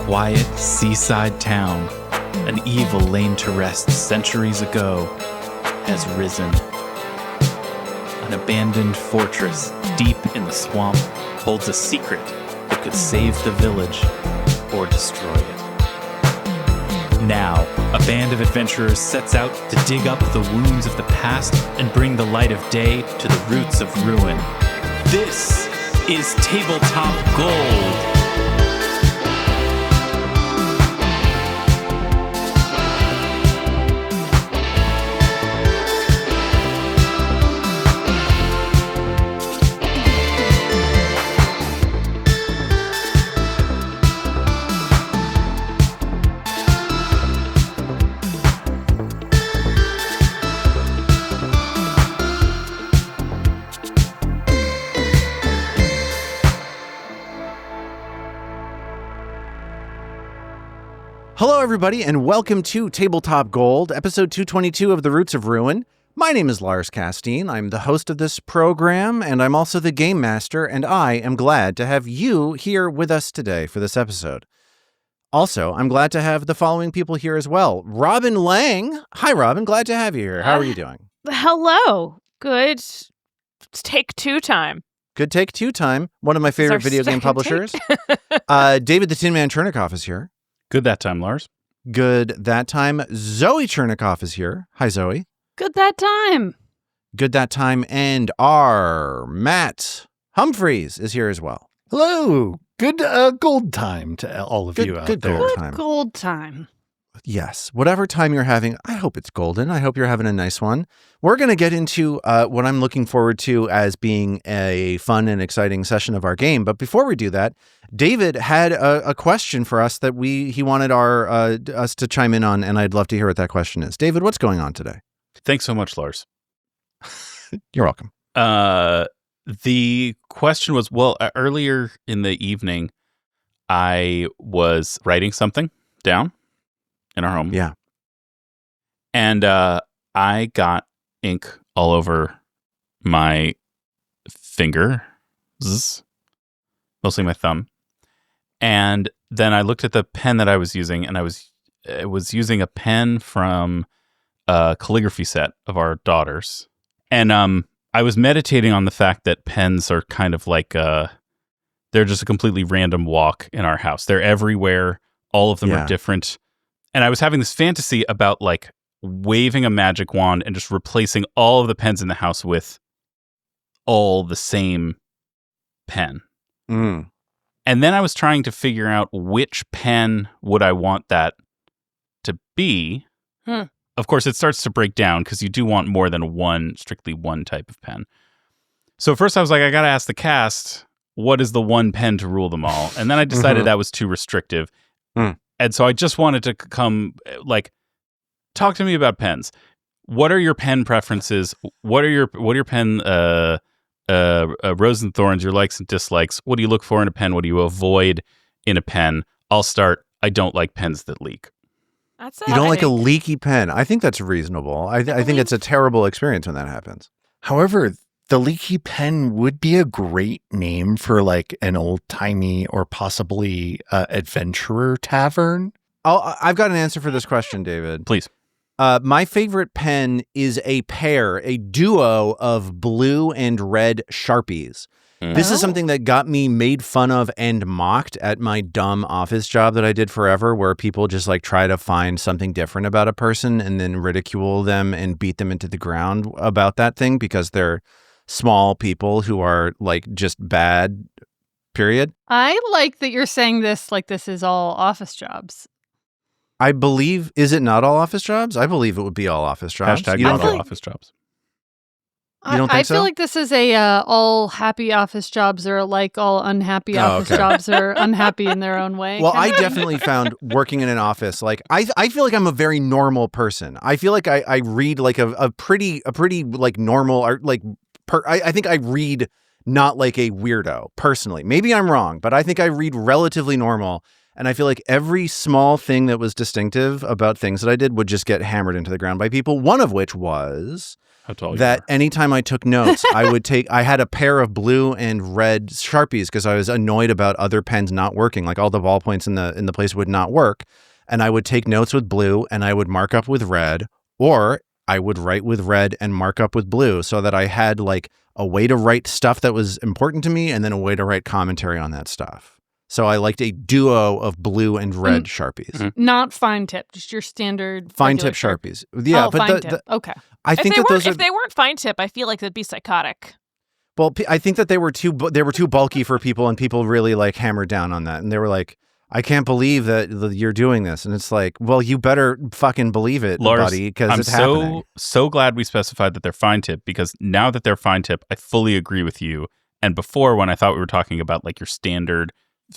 quiet seaside town, an evil lain to rest centuries ago, has risen. An abandoned fortress deep in the swamp holds a secret that could save the village or destroy it. Now, a band of adventurers sets out to dig up the wounds of the past and bring the light of day to the roots of ruin. This is Tabletop Gold. Hello, everybody, and welcome to Tabletop Gold, episode 222 of The Roots of Ruin. My name is Lars Casteen. I'm the host of this program, and I'm also the game master, and I am glad to have you here with us today for this episode. Also, I'm glad to have the following people here as well. Robin Lange. Hi, Robin. Glad to have you here. How are you doing? Hello. Good take two time. Good take two time. One of my favorite video game publishers. David the Tin Man Chernicoff is here. Good that time, Lars. Good that time. Zoe Chernicoff is here. Hi, Zoe. Good that time. Good that time. And our Matt Humphreys is here as well. Hello. Good gold time to all of you out good there. gold Good time. gold time. Yes. Whatever time you're having, I hope it's golden. I hope you're having a nice one. We're going to get into what I'm looking forward to as being a fun and exciting session of our game. But before we do that, David had a question for us that he wanted us to chime in on, and I'd love to hear what that question is. David, what's going on today? Thanks so much, Lars. You're welcome. The question was, earlier in the evening, I was writing something down in our home. Yeah. And I got ink all over my fingers, mostly my thumb. And then I looked at the pen that I was using, and I was using a pen from a calligraphy set of our daughters. And I was meditating on the fact that pens are kind of like they're just a completely random walk in our house. They're everywhere. All of them are different. And I was having this fantasy about like waving a magic wand and just replacing all of the pens in the house with all the same pen. Mm. And then I was trying to figure out which pen would I want that to be. Of course, it starts to break down because you do want more than strictly one type of pen. So first I was like, I got to ask the cast, what is the one pen to rule them all? And then I decided that was too restrictive. And so I just wanted to talk to me about pens. What are your pen preferences? What are your pen rose and thorns, your likes and dislikes? What do you look for in a pen? What do you avoid in a pen? I'll start. I don't like pens that leak. You don't like a leaky pen. I think that's reasonable. I think it's a terrible experience when that happens. However, the leaky pen would be a great name for like an old-timey or possibly adventurer tavern. I've got an answer for this question, David. Please. My favorite pen is a duo of blue and red Sharpies. This is something that got me made fun of and mocked at my dumb office job that I did forever, where people just like try to find something different about a person and then ridicule them and beat them into the ground about that thing because they're small people who are like just bad, period. I like that you're saying this like this is all office jobs. I believe, is it not all office jobs? I believe it would be all office jobs. Hashtag You don't not all think- office jobs. You don't think I so? feel like this is a all happy office jobs are like all unhappy office okay. jobs are unhappy in their own way. Well, I definitely found working in an office, like I feel like I'm a very normal person. I feel like I read like a pretty like normal or like I think I read not like a weirdo personally. Maybe I'm wrong, but I think I read relatively normal. And I feel like every small thing that was distinctive about things that I did would just get hammered into the ground by people. One of which was How tall you that are. anytime I took notes, I had a pair of blue and red Sharpies because I was annoyed about other pens not working. Like all the ballpoints in the place would not work. And I would take notes with blue and I would mark up with red, or I would write with red and mark up with blue so that I had like a way to write stuff that was important to me and then a way to write commentary on that stuff. So I liked a duo of blue and red Sharpies. Mm-hmm. Not fine tip, just your standard Fine regular tip Sharp- Sharpies. Yeah, oh, but fine tip. Okay. I think that those are. If they weren't fine tip, I feel like that'd be psychotic. Well, I think that they were too bulky for people, and people really like hammered down on that, and they were like, "I can't believe that you're doing this," and it's like, "Well, you better fucking believe it, Lars, buddy, because I'm it's happening." so glad we specified that they're fine tip, because now that they're fine tip, I fully agree with you. And before, when I thought we were talking about like your standard,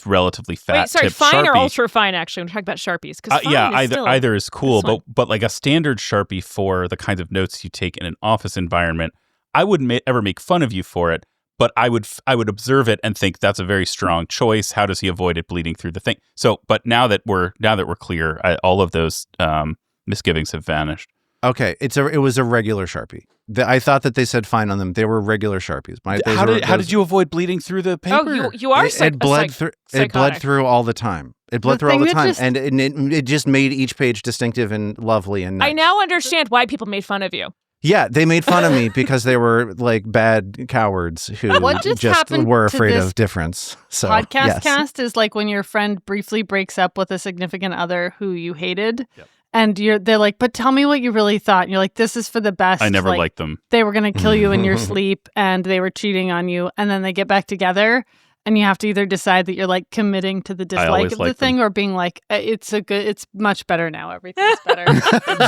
relatively fat Wait, sorry, tip fine or Sharpie, ultra fine? Actually, we're talking about Sharpies. Because yeah, either is cool, this one. but like a standard Sharpie for the kinds of notes you take in an office environment, I wouldn't ever make fun of you for it, but I would observe it and think that's a very strong choice. How does he avoid it bleeding through the thing? So, but now that we're clear, all of those misgivings have vanished. Okay, it was a regular Sharpie. I thought that they said fine on them. They were regular Sharpies. How did you avoid bleeding through the paper? Oh, you are It bled through. It bled through all the time. It bled through all the time, and it just made each page distinctive and lovely and nice. I now understand why people made fun of you. Yeah, they made fun of me because they were like bad cowards who What just happened were to afraid this of difference. So Podcast yes. cast is like when your friend briefly breaks up with a significant other who you hated. Yep. And they're like, but tell me what you really thought. And you're like, this is for the best. I never like, liked them. They were going to kill you in your sleep and they were cheating on you. And then they get back together and you have to either decide that you're like committing to the dislike of the thing or being like, it's much better now. Everything's better.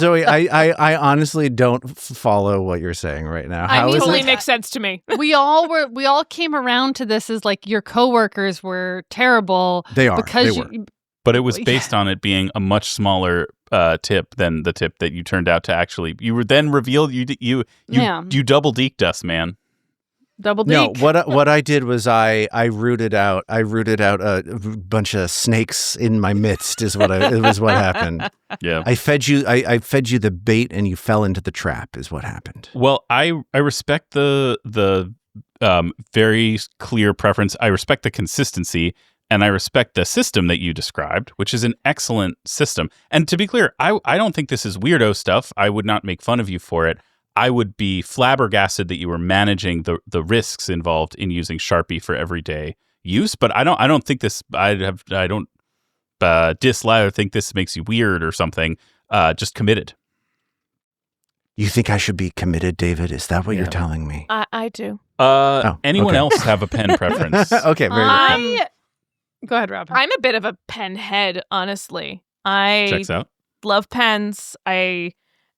Zoe, I honestly don't follow what you're saying right now. I mean, is totally it? makes sense to me. we all came around to this as like your coworkers were terrible. They are. Because They were. But it was based on it being a much smaller tip than the tip that you turned out to actually. You were then revealed you double deked us, man. Double No, deek. what I did was I rooted out a bunch of snakes in my midst it was what happened. Yeah. I fed you the bait and you fell into the trap is what happened. Well, I respect the very clear preference. I respect the consistency. And I respect the system that you described, which is an excellent system. And to be clear, I don't think this is weirdo stuff. I would not make fun of you for it. I would be flabbergasted that you were managing the risks involved in using Sharpie for everyday use. But I don't think this. I don't dislike or think this makes you weird or something. Just committed. You think I should be committed, David? Is that what you're telling me? I do. Anyone okay. else have a pen preference? Okay, very good. Go ahead, Rob. I'm a bit of a pen head, honestly. I Checks out. love pens. I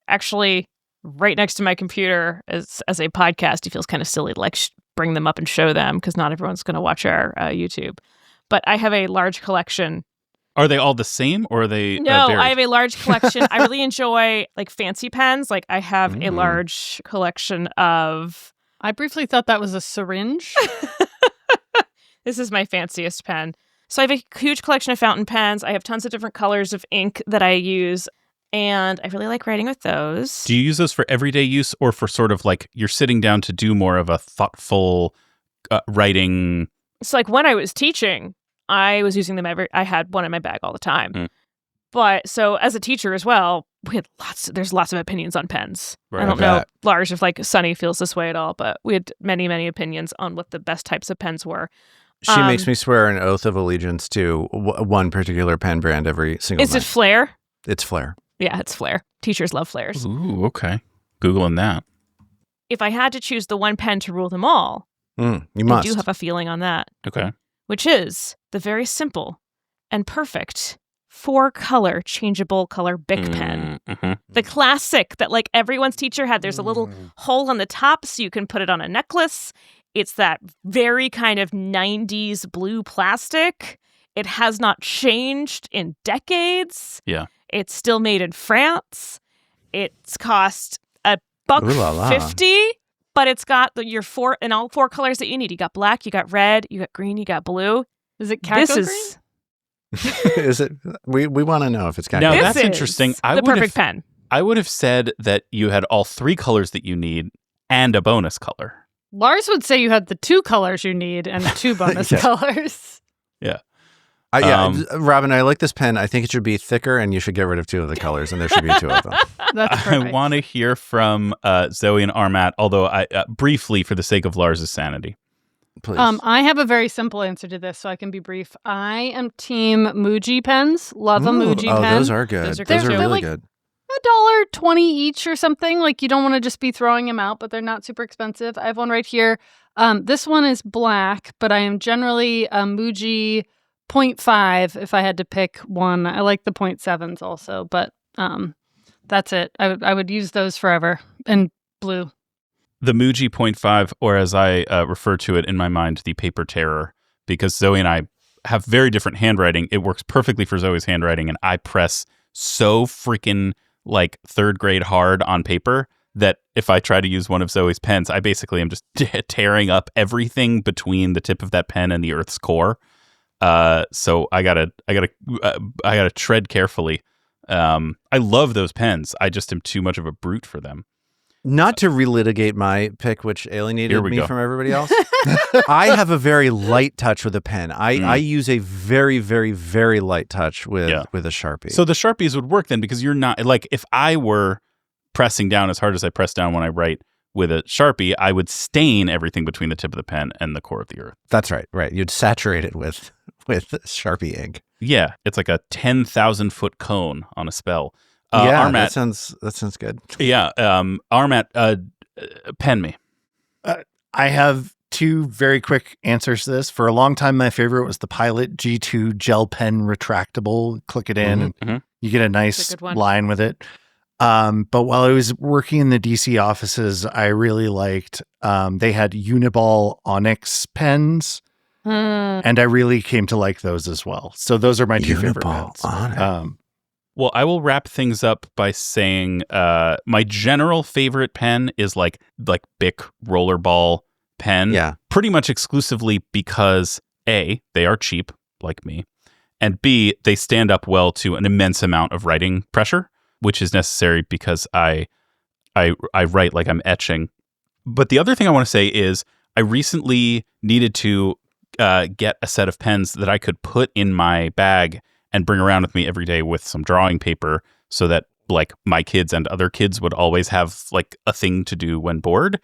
actually, right next to my computer as a podcast, it feels kind of silly to like bring them up and show them because not everyone's going to watch our YouTube. But I have a large collection. Are they all the same or are they No, varied? I have a large collection. I really enjoy like fancy pens. Like I have a large collection of... I briefly thought that was a syringe. This is my fanciest pen. So I have a huge collection of fountain pens. I have tons of different colors of ink that I use, and I really like writing with those. Do you use those for everyday use or for sort of like you're sitting down to do more of a thoughtful writing? So like when I was teaching, I was using them I had one in my bag all the time. Mm. But so as a teacher as well, there's lots of opinions on pens. Right. I don't I know, bet. Lars, if like Sunny feels this way at all, but we had many, many opinions on what the best types of pens were. She makes me swear an oath of allegiance to one particular pen brand every single Is night. it Flair? It's Flair. Yeah, it's Flair. Teachers love Flairs. Ooh, okay. Googling that. If I had to choose the one pen to rule them all, You I must. do have a feeling on that, Okay. which is the very simple and perfect 4-color changeable color Bic pen. Mm-hmm. The classic that like everyone's teacher had. There's a little hole on the top so you can put it on a necklace. It's that very kind of 90s blue plastic. It has not changed in decades. Yeah. It's still made in France. It's cost Ooh la la. $1.50, but it's got your all 4 colors that you need. You got black, you got red, you got green, you got blue. Is it Cacao This Green? is Is it? We want to know if it's got. Now, This that's is interesting. the perfect pen. I would have said that you had all 3 colors that you need and a bonus color. Lars would say you had the 2 colors you need and 2 bonus colors. Yeah. Robin, I like this pen. I think it should be thicker, and you should get rid of 2 of the colors, and there should be 2 of them. That's perfect. I want to hear from Zoe and Armat, although I briefly, for the sake of Lars' sanity. Please. I have a very simple answer to this, so I can be brief. I am team Muji pens. Love a Muji pen. Oh, those are good. Those are really good. $1.20 each or something. Like, you don't want to just be throwing them out, but they're not super expensive. I have one right here. This one is black, but I am generally a Muji 0.5 if I had to pick one. I like the 0.7s also, but that's it. I would use those forever. And blue. The Muji 0.5, or as I refer to it in my mind, the Paper Terror, because Zoe and I have very different handwriting. It works perfectly for Zoe's handwriting, and I press so freaking like 3rd grade hard on paper that if I try to use one of Zoe's pens, I basically am just tearing up everything between the tip of that pen and the Earth's core. So I gotta tread carefully. I love those pens. I just am too much of a brute for them. Not to relitigate my pick, which alienated me go. from everybody else. I have a very light touch with a pen. I use a very, very, very light touch with a Sharpie. So the Sharpies would work then, because you're not, like, if I were pressing down as hard as I press down when I write with a Sharpie, I would stain everything between the tip of the pen and the core of the Earth. That's right. You'd saturate it with Sharpie ink. Yeah, it's like a 10,000-foot cone on a spell. Armat, Armat, that sounds good. Yeah, Armat, pen me. I have 2 very quick answers to this. For a long time, my favorite was the Pilot G2 gel pen retractable. Click it in, and you get a nice line with it. But while I was working in the DC offices, I really liked, they had Uniball Onyx pens, and I really came to like those as well. So those are my 2 favorite pens. Well, I will wrap things up by saying my general favorite pen is like Bic rollerball pen. Yeah. Pretty much exclusively because A, they are cheap, like me, and B, they stand up well to an immense amount of writing pressure, which is necessary because I write like I'm etching. But the other thing I want to say is I recently needed to get a set of pens that I could put in my bag and bring around with me every day with some drawing paper, so that like my kids and other kids would always have like a thing to do when bored.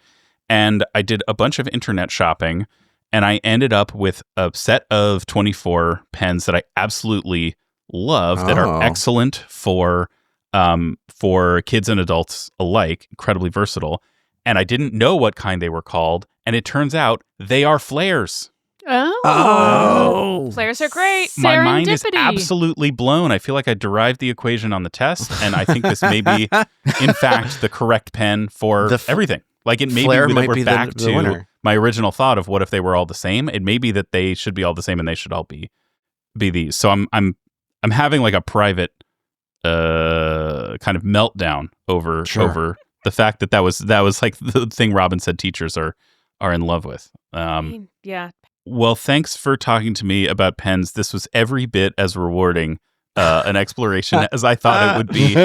And I did a bunch of internet shopping, and I ended up with a set of 24 pens that I absolutely love, that are excellent for kids and adults alike, incredibly versatile. And I didn't know what kind they were called, and it turns out they are flares. Oh. Flares are great. My mind is absolutely blown. I feel like I derived the equation on the test, and I think this may be, in fact, the correct pen for everything. Like, it may be that we're back to my original thought of what if they were all the same. It may be that they should be all the same, and they should all be these. So I'm having like a private kind of meltdown over the fact that was like the thing Robin said teachers are in love with. Yeah. Well, thanks for talking to me about pens. This was every bit as rewarding an exploration as I thought it would be.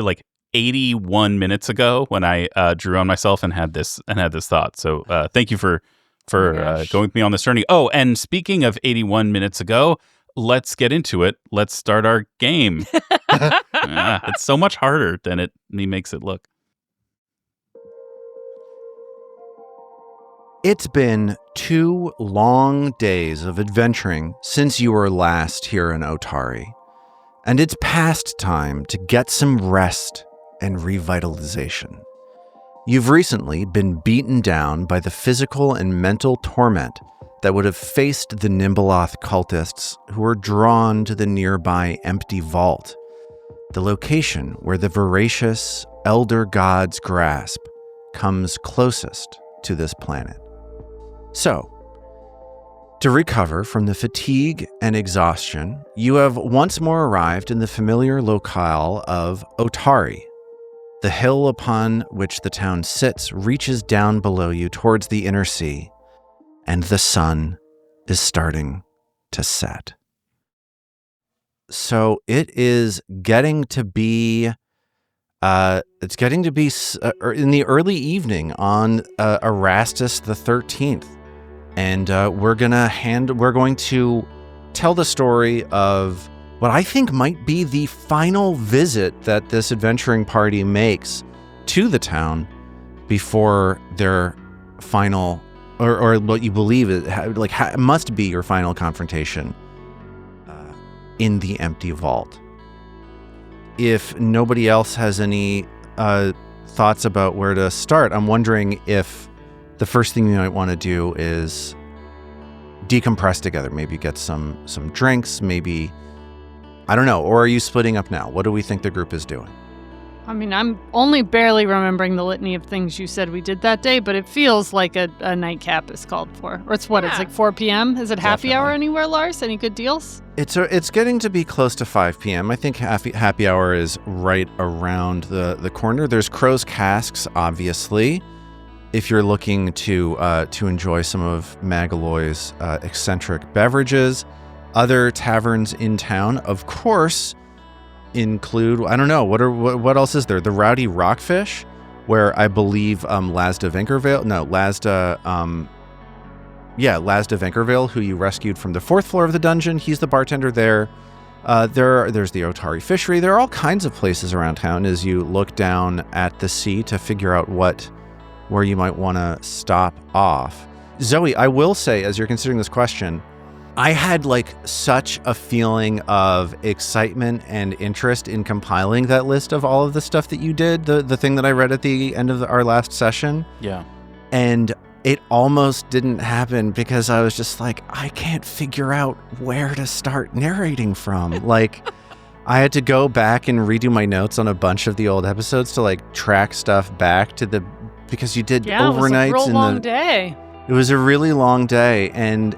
Like 81 minutes ago when I drew on myself and had this thought. So thank you for going with me on this journey. Oh, and speaking of 81 minutes ago, let's get into it. Let's start our game. It's so much harder than he makes it look. It's been 2 long days of adventuring since you were last here in Otari, and it's past time to get some rest and revitalization. You've recently been beaten down by the physical and mental torment that would have faced the Nimbleoth cultists who were drawn to the nearby empty vault, the location where the voracious Elder God's grasp comes closest to this planet. So, to recover from the fatigue and exhaustion, you have once more arrived in the familiar locale of Otari. The hill upon which the town sits reaches down below you towards the inner sea, and the sun is starting to set. So it is getting to be It's getting to be in the early evening on Erastus the 13th. And we're going to tell the story of what I think might be the final visit that this adventuring party makes to the town before their final, or what you believe must be your final confrontation in the empty vault. If nobody else has any thoughts about where to start, I'm wondering if the first thing you might want to do is decompress together. Maybe get some drinks, maybe, I don't know. Or are you splitting up now? What do we think the group is doing? I mean, I'm only barely remembering the litany of things you said we did that day, but it feels like a nightcap is called for. Or it's what? Yeah. It's like 4 p.m.? Is it happy hour anywhere, Lars? Any good deals? It's getting to be close to 5 p.m. I think happy hour is right around the corner. There's Crow's Casks, obviously, if you're looking to enjoy some of Magaloy's eccentric beverages. Other taverns in town, of course, include, I don't know, what else is there? The Rowdy Rockfish, where I believe Lasda Venkervale, who you rescued from the 4th floor of the dungeon. He's the bartender there. There's the Otari Fishery. There are all kinds of places around town as you look down at the sea to figure out where you might want to stop off. Zoe, I will say, as you're considering this question, I had such a feeling of excitement and interest in compiling that list of all of the stuff that you did, the thing that I read at the end of our last session. Yeah. And it almost didn't happen because I was just I can't figure out where to start narrating from. I had to go back and redo my notes on a bunch of the old episodes to track stuff back to because you did overnights. It was a real long day. It was a really long day, and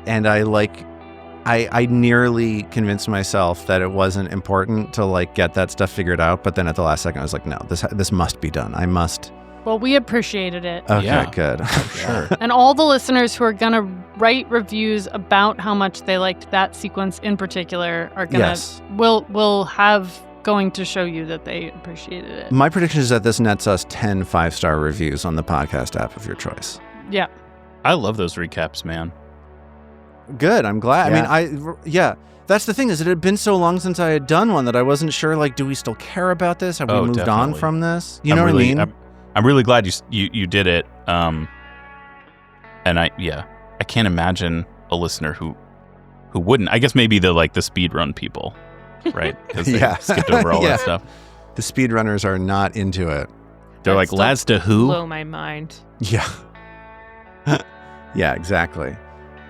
I nearly convinced myself that it wasn't important to get that stuff figured out, but then at the last second I was like, no, this must be done. I must. Well, we appreciated it. Okay, yeah. Good. Sure. And all the listeners who are gonna write reviews about how much they liked that sequence in particular are gonna will have going to show you that they appreciated it. My prediction is that this nets us 10 5-star reviews on the podcast app of your choice. Yeah. I love those recaps, man. Good. I'm glad. Yeah. I mean, that's the thing, is it had been so long since I had done one that I wasn't sure, do we still care about this? Have we moved definitely on from this? You know what I mean? I'm really glad you did it. And I can't imagine a listener who wouldn't. I guess maybe the speedrun people, right? Because they skipped over all that stuff. The speedrunners are not into it. They're like, Lasda who? Blow my mind. Yeah. Yeah, exactly.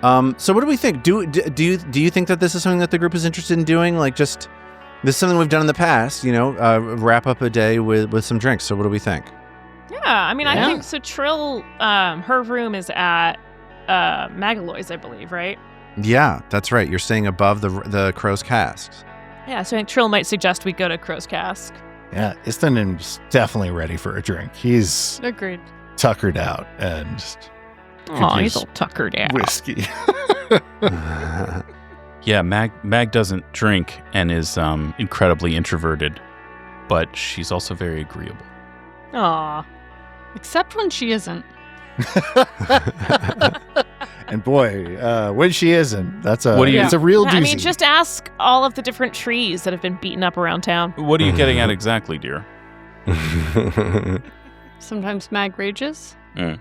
So what do we think? Do you think that this is something that the group is interested in doing? This is something we've done in the past, wrap up a day with some drinks. So what do we think? Yeah, I mean, I think so. Trill, her room is at Magaloy's, I believe, right? Yeah, that's right. You're staying above the Crow's Casks. Yeah, so I think Trill might suggest we go to Crow's Cask. Yeah, Istanin's definitely ready for a drink. He's agreed, tuckered out and just. Oh, he's all tuckered out. Whiskey. Yeah, Mag doesn't drink and is incredibly introverted, but she's also very agreeable. Aw. Except when she isn't. And boy, when she isn't, it's a real doozy. I mean, just ask all of the different trees that have been beaten up around town. What are you getting at exactly, dear? Sometimes Mag rages. Mm.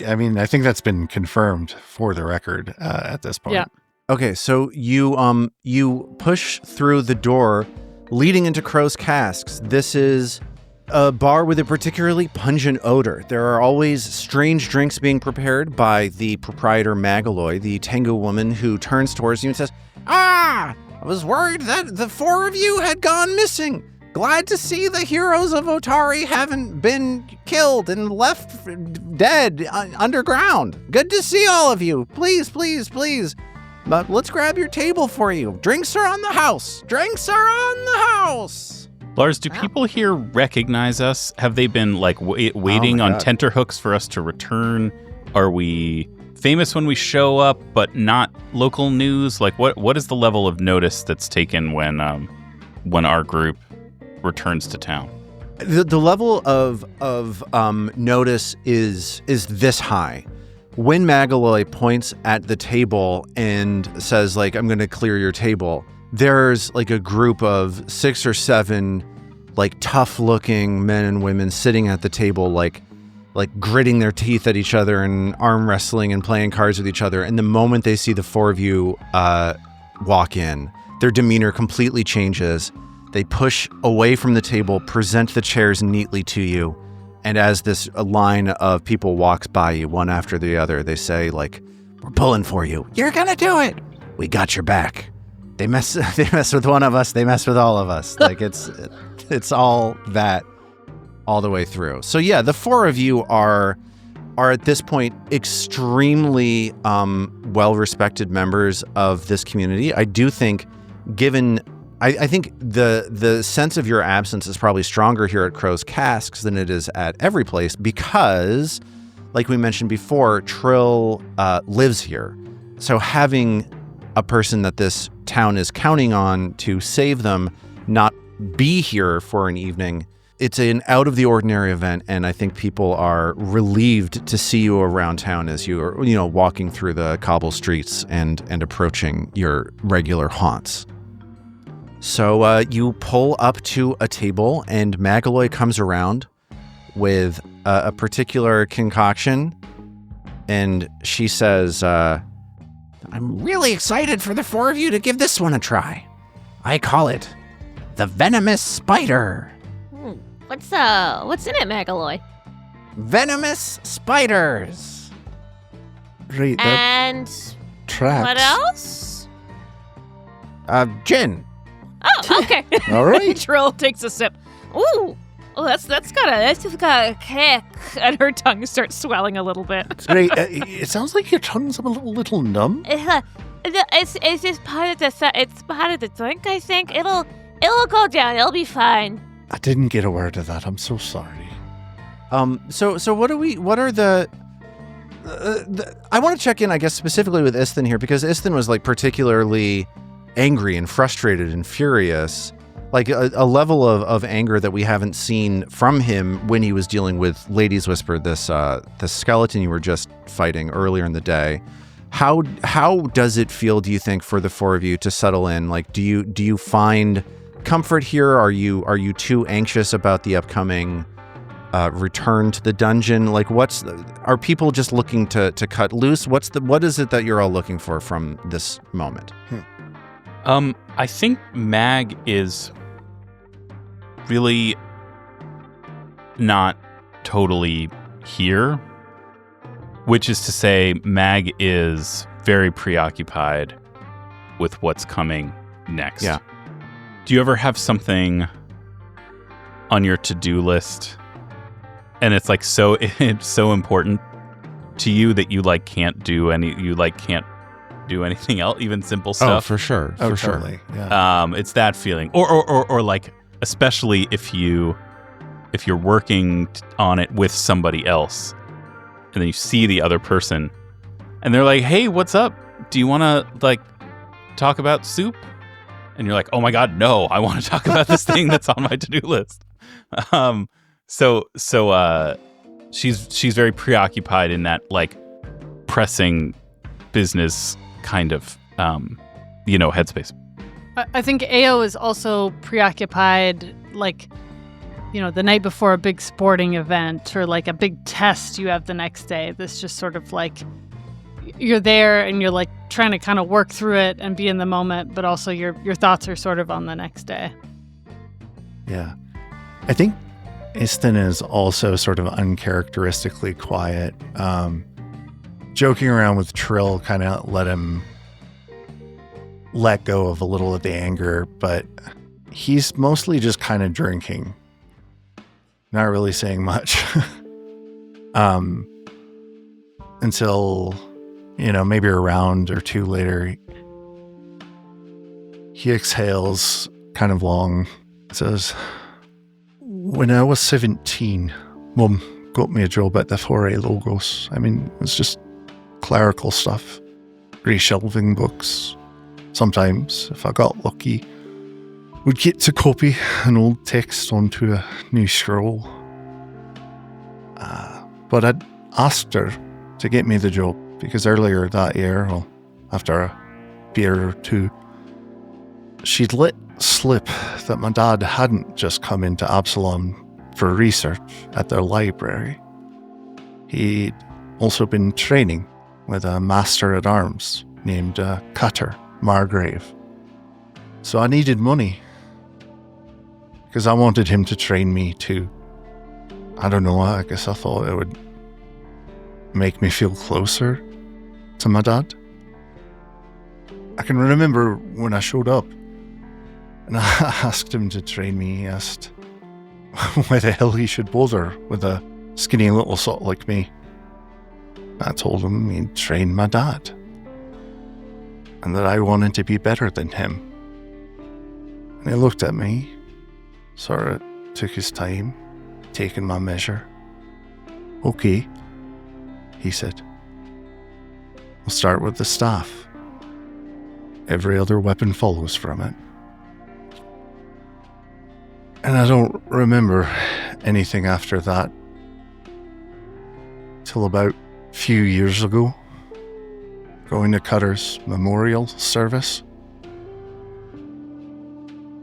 I mean, I think that's been confirmed for the record at this point. Yeah. Okay, so you push through the door leading into Crow's Casks. This is a bar with a particularly pungent odor. There are always strange drinks being prepared by the proprietor Magaloy, the Tengu woman who turns towards you and says, I was worried that the 4 of you had gone missing. Glad to see the heroes of Otari haven't been killed and left dead underground. Good to see all of you. Please, please, please. But let's grab your table for you. Drinks are on the house. Drinks are on the house. Lars, do people here recognize us? Have they been waiting on tenterhooks for us to return? Are we famous when we show up, but not local news? What is the level of notice that's taken when our group returns to town? The level of notice is this high. When Magaloy points at the table and says, like, I'm going to clear your table, there's like a group of 6 or 7 like tough-looking men and women sitting at the table, like gritting their teeth at each other and arm wrestling and playing cards with each other. And the moment they see the 4 of you walk in, their demeanor completely changes. They push away from the table, present the chairs neatly to you, and as this line of people walks by you, one after the other, they say, like, we're pulling for you. You're gonna do it. We got your back. They mess with one of us, they mess with all of us. Like, it's all that all the way through. So yeah, the 4 of you are at this point extremely well-respected members of this community. I do think, given... I think the sense of your absence is probably stronger here at Crow's Casks than it is at every place because, like we mentioned before, Trill lives here. So having a person that this town is counting on to save them not be here for an evening, it's an out-of-the-ordinary event, and I think people are relieved to see you around town as you are, walking through the cobble streets and approaching your regular haunts. So you pull up to a table, and Magaloy comes around with a particular concoction, and she says, I'm really excited for the 4 of you to give this one a try. I call it the Venomous Spider. What's in it, Magaloy? Venomous spiders. Right, and tracks. What else? Gin. Oh, okay. All right. Trill takes a sip. Ooh, that's just got a kick, and her tongue starts swelling a little bit. Great. It sounds like your tongue's a little numb. It's just part of the drink. I think it'll go down. It'll be fine. I didn't get a word of that. I'm so sorry. So what are the I want to check in, I guess, specifically with Isthin here, because Isthin was like particularly angry and frustrated and furious, like a level of anger that we haven't seen from him when he was dealing with Lady's Whisper, this skeleton you were just fighting earlier in the day. How does it feel, do you think, for the 4 of you to settle in? Like, do you find comfort here? Are you too anxious about the upcoming return to the dungeon? Like, are people just looking to cut loose? What is it that you're all looking for from this moment? I think Mag is really not totally here, which is to say Mag is very preoccupied with what's coming next. Yeah. Do you ever have something on your to-do list and it's like it's so important to you that you can't do anything else, even simple stuff? Oh, for sure. Oh, for totally. sure. Yeah. It's that feeling, or like, especially if you're working on it with somebody else, and then you see the other person, and they're like, "Hey, what's up? Do you want to talk about soup?" And you're like, "Oh my God, no! I want to talk about this thing that's on my to-do list." So she's very preoccupied in that pressing business kind of headspace. I think Ao is also preoccupied, the night before a big sporting event or a big test you have the next day. This just sort of you're there and you're trying to kind of work through it and be in the moment, but also your thoughts are sort of on the next day. Yeah. I think Isthin is also sort of uncharacteristically quiet. Joking around with Trill kind of let him let go of a little of the anger, but he's mostly just kind of drinking, not really saying much. Until, maybe a round or two later, he exhales kind of long, says, "When I was 17, Mum got me a job at the 4A Logos. I mean, it's just clerical stuff, reshelving books. Sometimes, if I got lucky, would get to copy an old text onto a new scroll. But I'd asked her to get me the job because earlier that year, well, after a beer or two, she'd let slip that my dad hadn't just come into Absalom for research at their library. He'd also been training with a master-at-arms named Cutter Margrave. So I needed money because I wanted him to train me too. I don't know, I guess I thought it would make me feel closer to my dad. I can remember when I showed up and I asked him to train me. He asked why the hell he should bother with a skinny little sot like me. I told him he'd train my dad and that I wanted to be better than him. And he looked at me, sort of took his time, taking my measure. Okay, he said. We'll start with the staff. Every other weapon follows from it. And I don't remember anything after that till about a few years ago, going to Cutter's memorial service.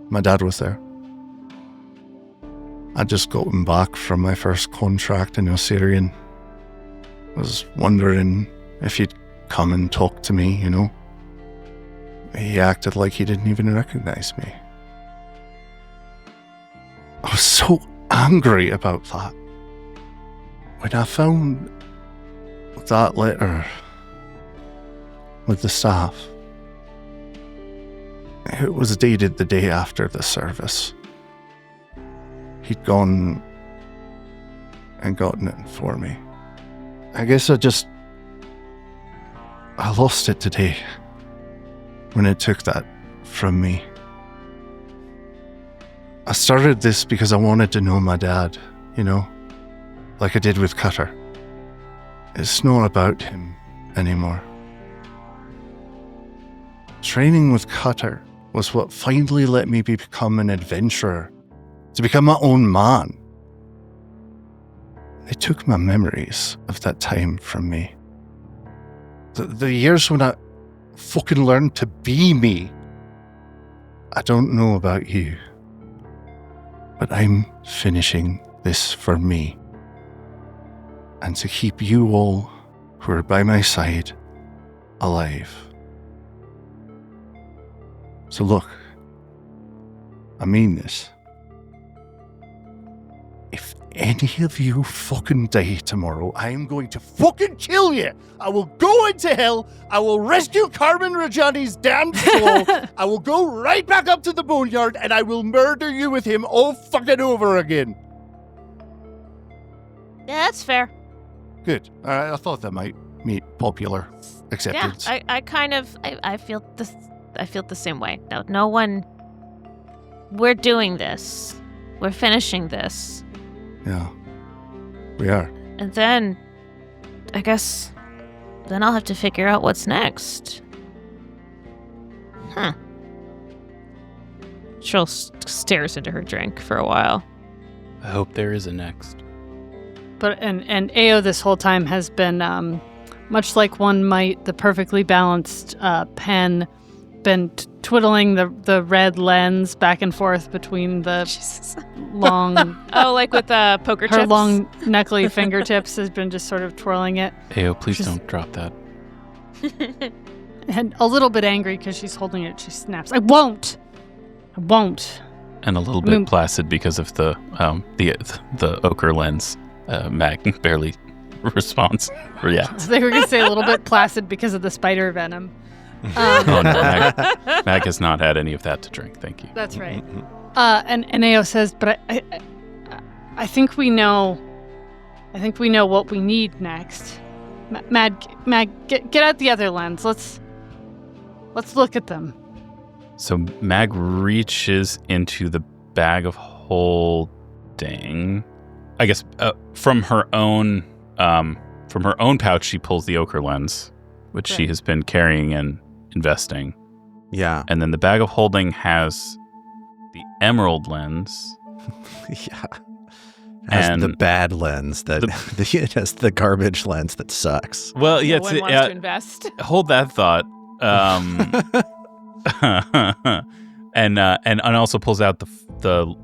My dad was there. I'd just gotten back from my first contract in Osirian. Was wondering if he'd come and talk to me, you know. He acted like he didn't even recognize me. I was so angry about that. When I found that letter with the staff, it was dated the day after the service. He'd gone and gotten it for me. I guess I lost it today when it took that from me. I started this because I wanted to know my dad, you know, like I did with Cutter. It's not about him anymore. Training with Cutter was what finally let me become an adventurer, to become my own man. They took my memories of that time from me. The years when I fucking learned to be me. I don't know about you, but I'm finishing this for me. And to keep you all who are by my side alive. So look, I mean this. If any of you fucking die tomorrow, I am going to fucking kill you. I will go into hell. I will rescue Carmen Rajani's damned soul. I will go right back up to the boneyard and I will murder you with him all fucking over again. Yeah, that's fair. Good. I thought that might meet popular acceptance. Yeah, I feel this. I feel the same way. No one. We're doing this. We're finishing this. Yeah, we are. And then, I guess, then I'll have to figure out what's next. Huh. Cheryl stares into her drink for a while. I hope there is a next. But and Ao this whole time has been much like one might the perfectly balanced pen, been twiddling the red lens back and forth between the long like with the poker chips. Her long knuckly fingertips has been just sort of twirling it. Ao, please don't drop that. And a little bit angry because she's holding it. She snaps. I won't. And a little bit placid because of the ochre lens. Mag barely responds. Reacts. They were going to say a little bit placid because of the spider venom. Oh no, Mag has not had any of that to drink. Thank you. That's right. And Ao says, but I think we know. I think we know what we need next. Mag, get out the other lens. Let's look at them. So Mag reaches into the bag of holding. I guess from her own pouch, she pulls the ochre lens, which she has been carrying and investing. Yeah. And then the bag of holding has the emerald lens. Yeah. And the bad lens that it has the garbage lens that sucks. Well, yeah, no one wants to invest. Hold that thought. And also pulls out the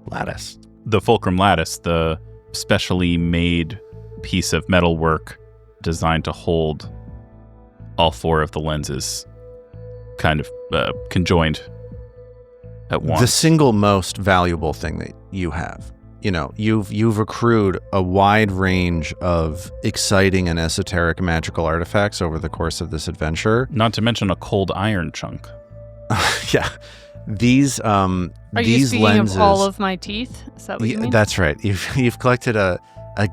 lattice, the fulcrum lattice, the specially made piece of metalwork designed to hold all 4 of the lenses, kind of conjoined at once. The single most valuable thing that you have. You've accrued a wide range of exciting and esoteric magical artifacts over the course of this adventure. Not to mention a cold iron chunk. Yeah. These Are you speaking lenses, of all of my teeth? Is that what you mean? That's right. You've collected a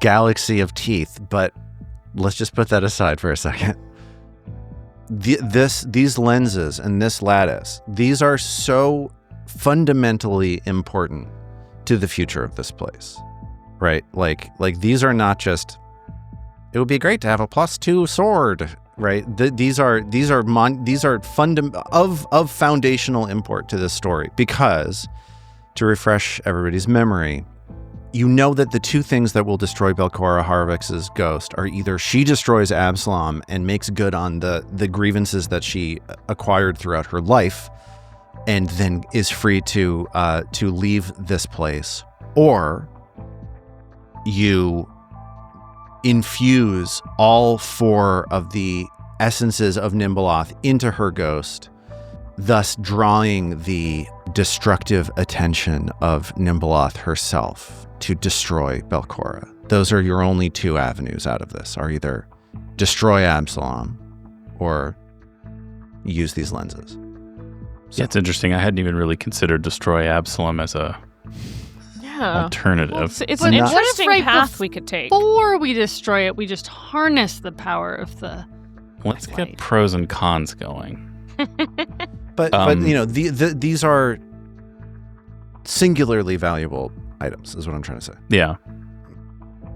galaxy of teeth, but let's just put that aside for a second. These lenses and this lattice, these are so fundamentally important to the future of this place, right? Like these are not just, it would be great to have a +2 sword, right? These are of foundational import to this story, because, to refresh everybody's memory, you know that the 2 things that will destroy Belcora Harvix's ghost are either she destroys Absalom and makes good on the grievances that she acquired throughout her life, and then is free to leave this place, or you infuse all 4 of the essences of Nimbleoth into her ghost, thus drawing the destructive attention of Nimbleoth herself to destroy Belcora. Those are your only 2 avenues out of this, are either destroy Absalom or use these lenses. So. Yeah, it's interesting. I hadn't even really considered destroy Absalom as a alternative. Well, it's an interesting path we could take. Before we destroy it, we just harness the power of the Let's get pros and cons going. But these are singularly valuable items, is what I'm trying to say. Yeah.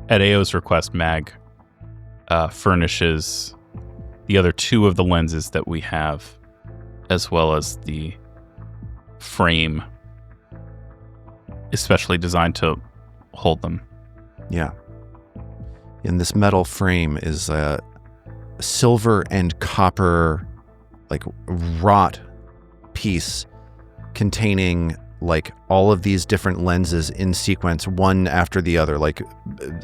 At AO's request, Mag furnishes the other 2 of the lenses that we have, as well as the frame, especially designed to hold them. Yeah. And this metal frame is a silver and copper, like, wrought piece containing, like, all of these different lenses in sequence, one after the other. Like,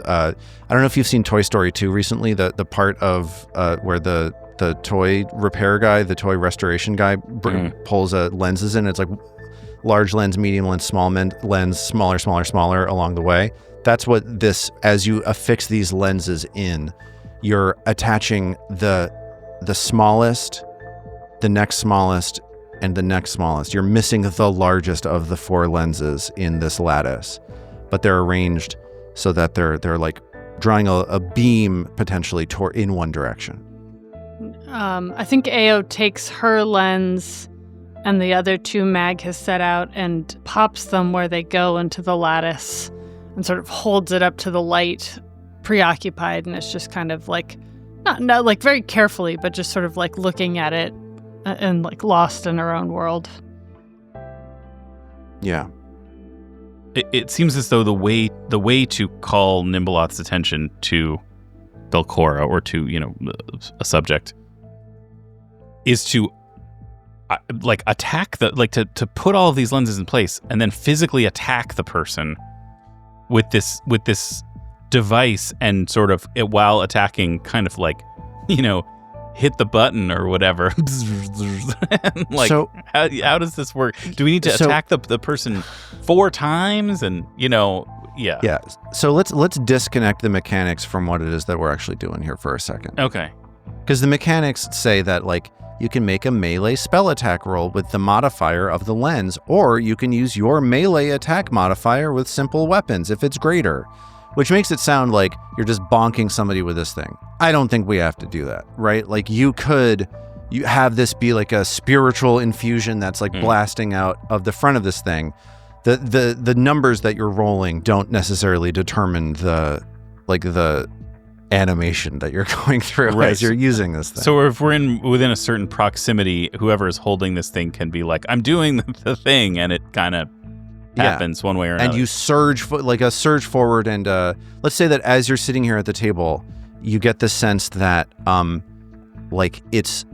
I don't know if you've seen Toy Story 2 recently, the part of where the toy repair guy, the toy restoration guy pulls lenses in. It's like large lens, medium lens, small lens, smaller along the way. That's what this, as you affix these lenses in, you're attaching the smallest, the next smallest, and the next smallest. You're missing the largest of the 4 lenses in this lattice, but they're arranged so that they're like drawing a beam potentially in one direction. I think AO takes her lens and the other 2 Mag has set out and pops them where they go into the lattice and sort of holds it up to the light, preoccupied, and it's just kind of like, not like very carefully, but just sort of like looking at it and like lost in her own world. Yeah. It seems as though the way to call Nimbleoth's attention to Belcora, or to, a subject, is to attack to put all of these lenses in place and then physically attack the person with this device, and sort of, while attacking, kind of like, hit the button or whatever. Like, so, how does this work? Do we need to attack the person 4 times? And, yeah. Yeah. So let's disconnect the mechanics from what it is that we're actually doing here for a second. Okay. Because the mechanics say that, like, you can make a melee spell attack roll with the modifier of the lens, or you can use your melee attack modifier with simple weapons if it's greater, which makes it sound like you're just bonking somebody with this thing. I don't think we have to do that, right? Like, you have this be like a spiritual infusion that's like blasting out of the front of this thing. The numbers that you're rolling don't necessarily determine the animation that you're going through as you're using this thing. So if we're within a certain proximity, whoever is holding this thing can be like, I'm doing the thing, and it kind of happens one way or another. And you surge, like a surge forward, and let's say that as you're sitting here at the table, you get the sense that, like, it's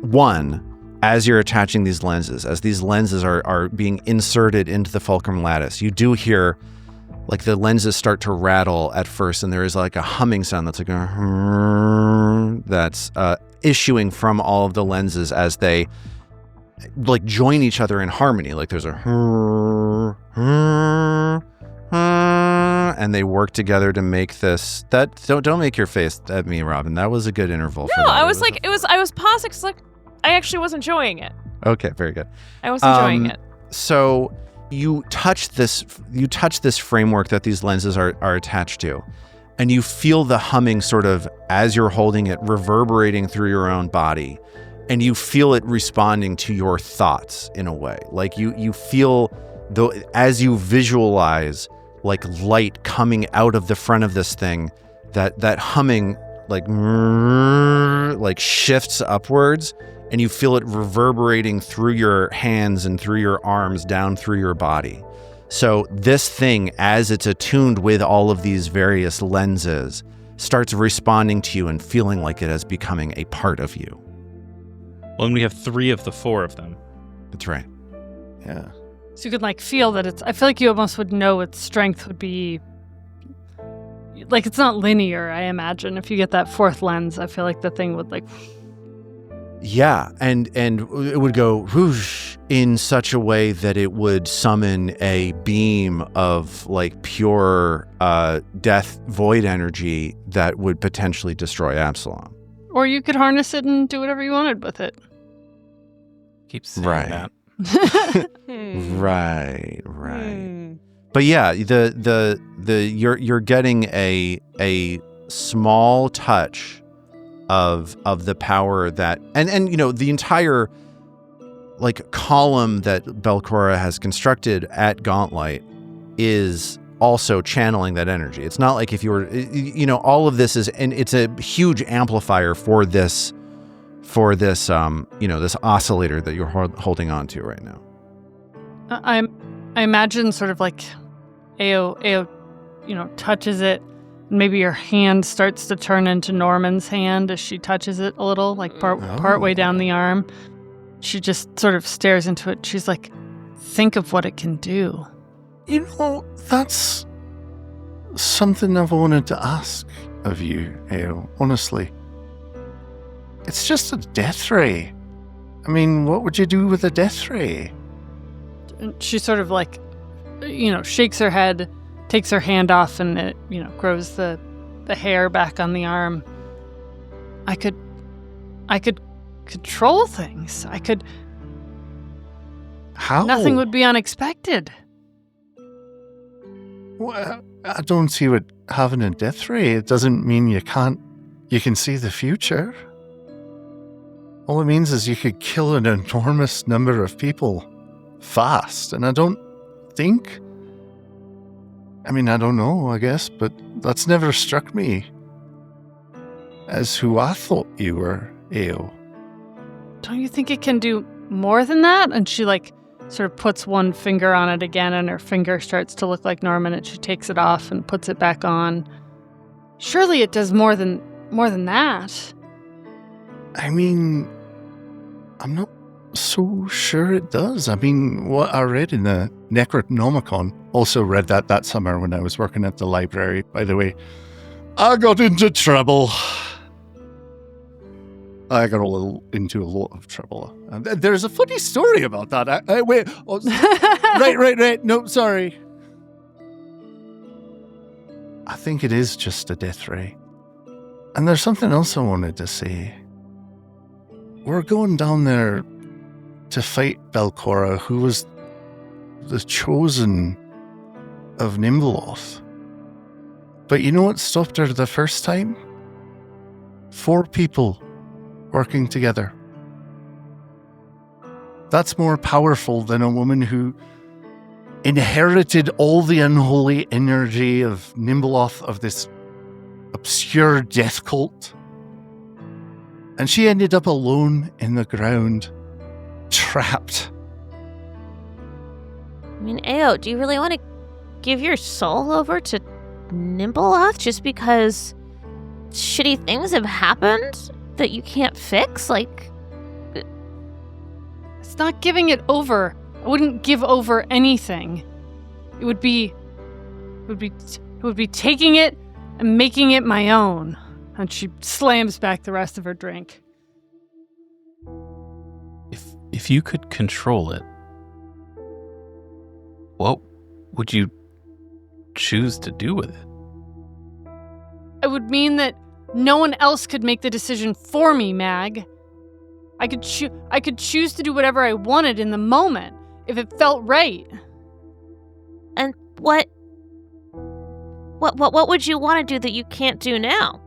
one, as you're attaching these lenses, as these lenses are being inserted into the fulcrum lattice, you do hear, like, the lenses start to rattle at first, and there is like a humming sound that's like that's issuing from all of the lenses as they like join each other in harmony. Like there's a and they work together to make this. That don't make your face at me, Robin. That was a good interval. No, for that. I was I was pausing because like I actually was enjoying it. Okay, very good. I was enjoying it. So you touch this framework that these lenses are attached to, and you feel the humming sort of as you're holding it reverberating through your own body, and you feel it responding to your thoughts in a way. Like you feel, though, as you visualize like light coming out of the front of this thing, that humming like shifts upwards, and you feel it reverberating through your hands and through your arms down through your body. So this thing, as it's attuned with all of these various lenses, starts responding to you and feeling like it is becoming a part of you. Well, and we have 3 of the 4 of them. That's right. Yeah. So you could like feel that I feel like you almost would know its strength would be, like, it's not linear, I imagine. If you get that 4th lens, I feel like the thing would like... Yeah, and it would go whoosh in such a way that it would summon a beam of like pure death void energy that would potentially destroy Absalom. Or you could harness it and do whatever you wanted with it. Keep saying Right. that. Right. But yeah, you're getting a small touch of the power that and you know the entire like column that Belcora has constructed at Gauntlight is also channeling that energy. It's not like if you were, you know, all of this is, and it's a huge amplifier for this you know, this oscillator that you're holding on to right now. I imagine sort of like Ao, you know, touches it. Maybe your hand starts to turn into Norman's hand as she touches it a little, like part way down the arm. She just sort of stares into it. She's like, think of what it can do. You know, that's something I've wanted to ask of you, Ao, honestly. It's just a death ray. I mean, what would you do with a death ray? And she sort of like, you know, shakes her head, takes her hand off, and it, you know, grows the hair back on the arm. I could control things. I could. How? Nothing would be unexpected. Well, I don't see what having a death ray, it doesn't mean you can see the future. All it means is you could kill an enormous number of people fast, and I don't know, I guess, but that's never struck me as who I thought you were, Ao. Don't you think it can do more than that? And she like sort of puts one finger on it again, and her finger starts to look like Norman, and she takes it off and puts it back on. Surely it does more than that. I mean, I'm not so sure it does. I mean, what I read in the Necronomicon, also read that summer when I was working at the library, by the way. I got into trouble. I got into a lot of trouble. There's a funny story about that. Wait. Oh, right. No, sorry. I think it is just a death ray. And there's something else I wanted to say. We're going down there to fight Belcora, who was the chosen of Nimbleoth. But you know what stopped her the first time? 4 people working together. That's more powerful than a woman who inherited all the unholy energy of Nimbleoth, of this obscure death cult. And she ended up alone in the ground, trapped. I mean, Ao, do you really want to give your soul over to Nimbleoth just because shitty things have happened that you can't fix? Like, it's not giving it over. I wouldn't give over anything. It would be taking it and making it my own. And she slams back the rest of her drink. If you could control it, what would you choose to do with it? It would mean that no one else could make the decision for me, Mag. I could choose to do whatever I wanted in the moment, if it felt right. And what would you want to do that you can't do now?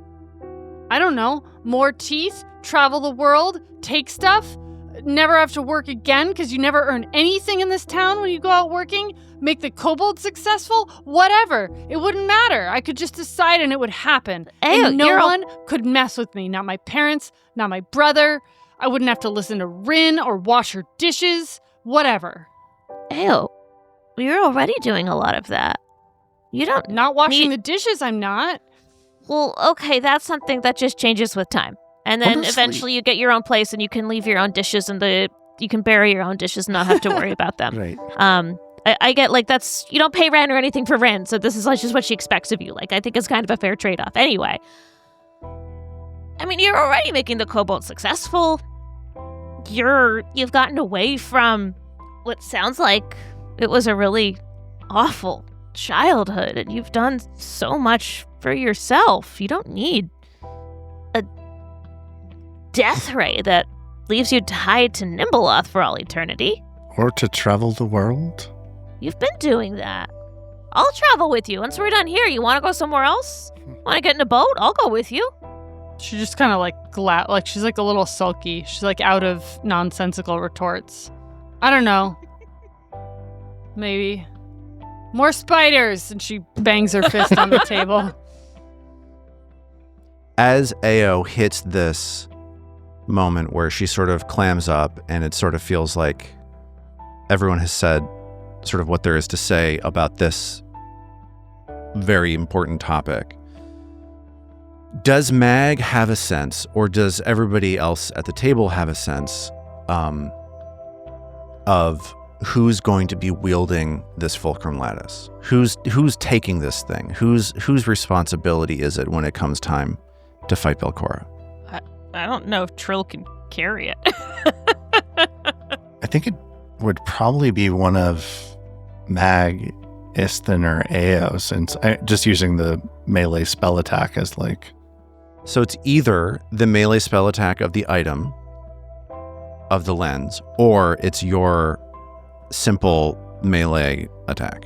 I don't know. More teeth, travel the world, take stuff, never have to work again because you never earn anything in this town when you go out working, make the kobold successful, whatever. It wouldn't matter. I could just decide and it would happen. And no one could mess with me. Not my parents, not my brother. I wouldn't have to listen to Rin or wash her dishes, whatever. Ew, you're already doing a lot of that. You don't Not washing the dishes, I'm not. Well, okay, that's something that just changes with time. And then eventually you get your own place and you can leave your own dishes and you can bury your own dishes and not have to worry about them. Right. I get, like, that's, you don't pay rent or anything for rent, so this is like just what she expects of you. Like, I think it's kind of a fair trade-off. Anyway. I mean, you're already making the kobold successful. You've gotten away from what sounds like it was a really awful childhood, and you've done so much for yourself. You don't need a death ray that leaves you tied to Nimbleoth for all eternity. Or to travel the world. You've been doing that. I'll travel with you. Once we're done here, you want to go somewhere else? Want to get in a boat? I'll go with you. She just kind of like she's like a little sulky. She's like out of nonsensical retorts. I don't know. Maybe. More spiders! And she bangs her fist on the table. As Ao hits this moment where she sort of clams up and it sort of feels like everyone has said sort of what there is to say about this very important topic, does Mag have a sense, or does everybody else at the table have a sense of who's going to be wielding this fulcrum lattice? Who's taking this thing? Whose responsibility is it when it comes time to fight Belcora? I don't know if Trill can carry it. I think it would probably be one of Mag, Isthan, or Ao, since just using the melee spell attack as like... So it's either the melee spell attack of the item, of the lens, or it's your simple melee attack.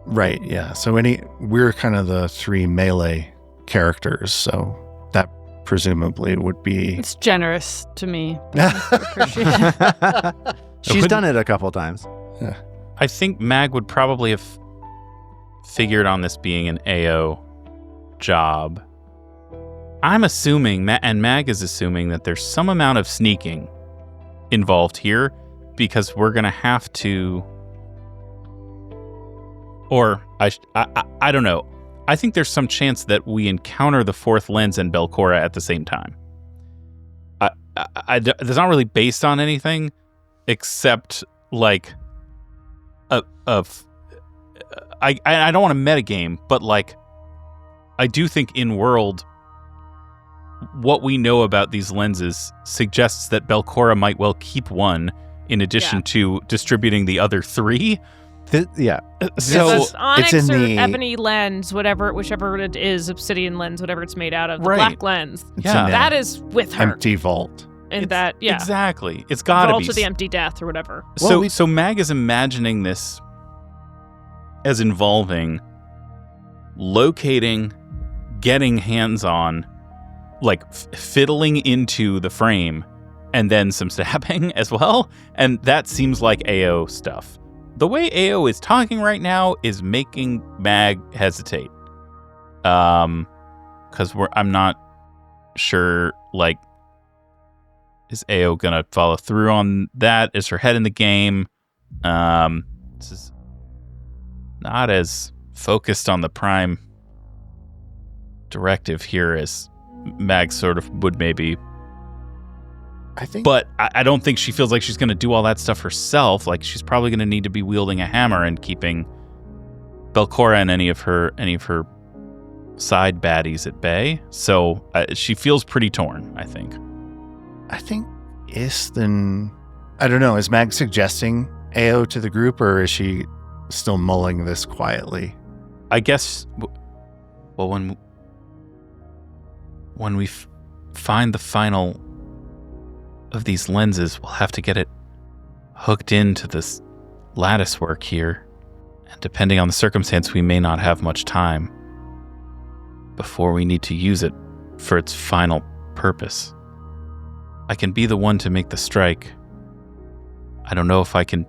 Right, yeah. So we're kind of the three melee characters, so that presumably would be... It's generous to me. She's done it a couple times. Yeah. I think Mag would probably have figured on this being an AO job. I'm assuming, and Mag is assuming, that there's some amount of sneaking involved here, because we're going to have to... Or, I don't know. I think there's some chance that we encounter the fourth lens and Belcora at the same time. It's not really based on anything, except, like, I don't want to metagame, but, like, I do think in-world, what we know about these lenses suggests that Belcora might well keep one in addition to distributing the other three. So it's onyx it's in the ebony lens, whichever it is, obsidian lens, whatever it's made out of, the black lens. That is with her. Empty vault. And exactly. It's got to be. Vault of the Empty Death or whatever. So Mag is imagining this as involving locating, getting hands on, like fiddling into the frame, and then some stabbing as well. And that seems like AO stuff. The way AO is talking right now is making Mag hesitate. Because I'm not sure, like, is AO gonna follow through on that? Is her head in the game? This is not as focused on the prime directive here as Mag sort of would maybe. I think, but I don't think she feels like she's going to do all that stuff herself. Like, she's probably going to need to be wielding a hammer and keeping Belcora and any of her side baddies at bay. So she feels pretty torn, I think. Then, I don't know, is Mag suggesting AO to the group, or is she still mulling this quietly? I guess, well, when we find the final of these lenses, we'll have to get it hooked into this lattice work here. And depending on the circumstance, we may not have much time before we need to use it for its final purpose. I can be the one to make the strike. I don't know if I can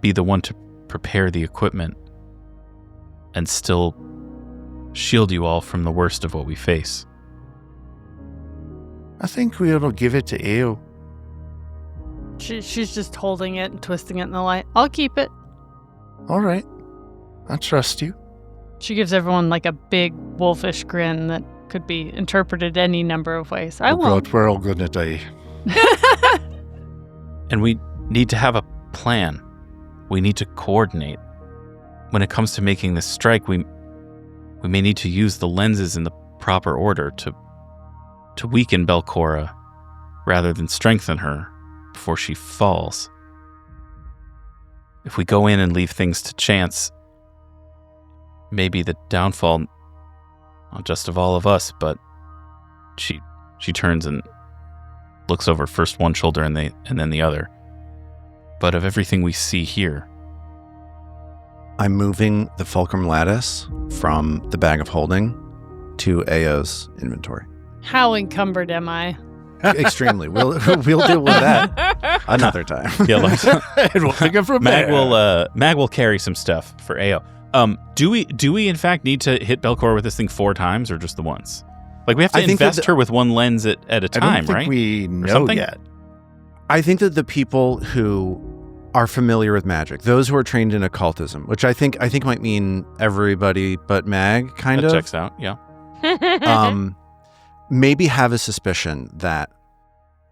be the one to prepare the equipment and still shield you all from the worst of what we face. I think we'll give it to AO. She's just holding it and twisting it in the light. I'll keep it. All right. I trust you. She gives everyone like a big wolfish grin that could be interpreted any number of ways. I won't. God, we're all gonna die. And we need to have a plan. We need to coordinate. When it comes to making this strike, we may need to use the lenses in the proper order to weaken Belcora rather than strengthen her before she falls. If we go in and leave things to chance, maybe the downfall, not just of all of us, but she turns and looks over first one shoulder and then the other. But of everything we see here. I'm moving the fulcrum lattice from the bag of holding to AO's inventory. How encumbered am I? Extremely. We'll deal with that another time. Yeah, we'll pick it from Mag will carry some stuff for AO. Do we in fact need to hit Belcora with this thing 4 times or just the once? Like, we have to invest her with one lens at a time, I don't think right? We know yet. I think that the people who are familiar with magic, those who are trained in occultism, which I think might mean everybody but Mag, kind of. That checks out, yeah. Maybe have a suspicion that,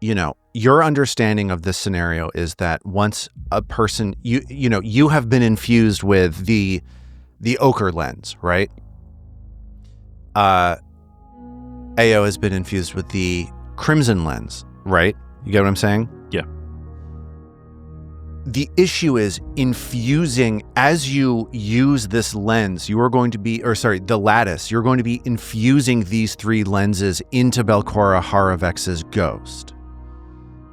your understanding of this scenario is that once a person, you have been infused with the ochre lens, right? AO has been infused with the crimson lens, right? You get what I'm saying? Yeah. The issue is infusing, as you use this lens, the lattice, you're going to be infusing these 3 lenses into Belcora Haravex's ghost.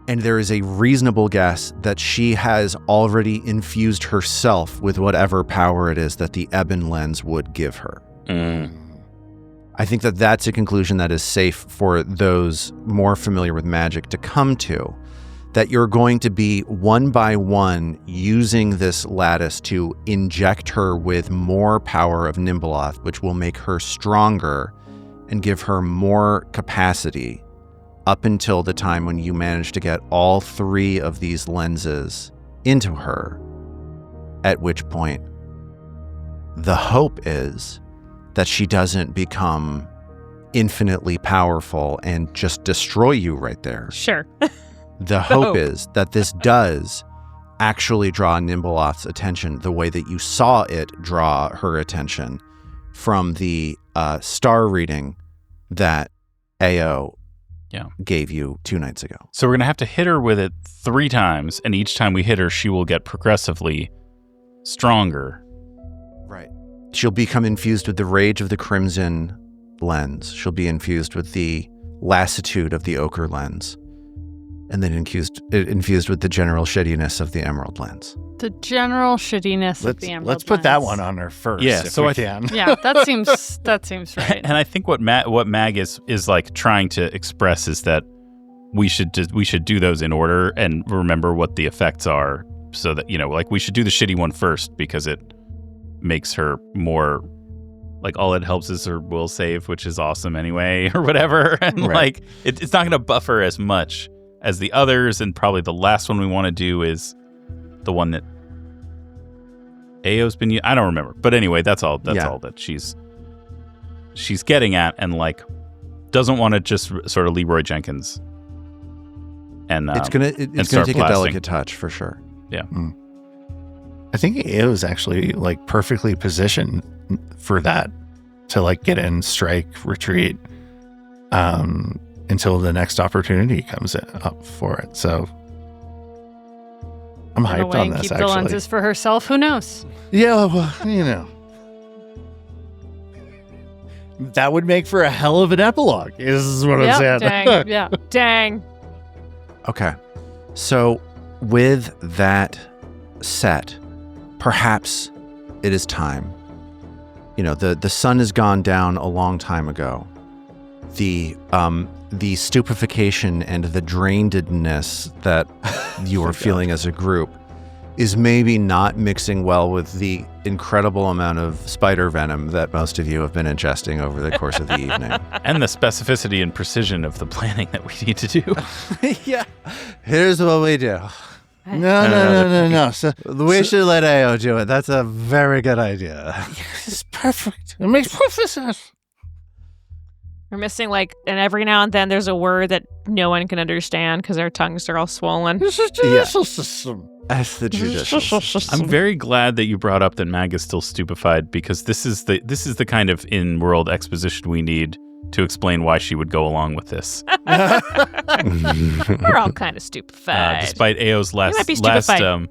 And there is a reasonable guess that she has already infused herself with whatever power it is that the ebon lens would give her. I think that that's a conclusion that is safe for those more familiar with magic to come to. That you're going to be one by one using this lattice to inject her with more power of Nimbleoth, which will make her stronger and give her more capacity up until the time when you manage to get all 3 of these lenses into her, at which point the hope is that she doesn't become infinitely powerful and just destroy you right there. Sure. The hope is that this does actually draw Nimbleoth's attention the way that you saw it draw her attention from the star reading that AO gave you 2 nights ago. So we're going to have to hit her with it 3 times, and each time we hit her, she will get progressively stronger. Right. She'll become infused with the rage of the crimson lens. She'll be infused with the lassitude of the ochre lens. And then infused with the general shittiness of the emerald lens. The general shittiness of the emerald lens. Let's put that one on her first. Yeah, so I can. Yeah, that seems right. And I think what Mag is like trying to express is that we should do those in order and remember what the effects are, so that like we should do the shitty one first because it makes her more. Like, all it helps is her will save, which is awesome anyway, or whatever. And like, it's not going to buffer as much as the others. And probably the last one we want to do is the one that Ao's been. I don't remember, but anyway, that's all. That's all that she's getting at, and like doesn't want to just sort of Leroy Jenkins. And it's gonna take blasting. A delicate touch for sure. Yeah. I think AO is actually like perfectly positioned for that, to like get in, strike, retreat, until the next opportunity comes up for it. So I'm hyped on this. Keep actually, the lenses for herself. Who knows? Yeah, well, that would make for a hell of an epilogue. Is what I'm saying. Dang. Yeah. Dang. Okay, so with that set, perhaps it is time. The sun has gone down a long time ago. The stupefaction and the drainedness that you are feeling as a group is maybe not mixing well with the incredible amount of spider venom that most of you have been ingesting over the course of the evening. And the specificity and precision of the planning that we need to do. Yeah. Here's what we do. No. So, we should let AO do it. That's a very good idea. It's perfect. It makes perfect sense. We're missing and every now and then there's a word that no one can understand because our tongues are all swollen. This is judicial system. That's the judicial system. I'm very glad that you brought up that Mag is still stupefied, because this is the kind of in-world exposition we need to explain why she would go along with this. We're all kind of stupefied. Despite AO's last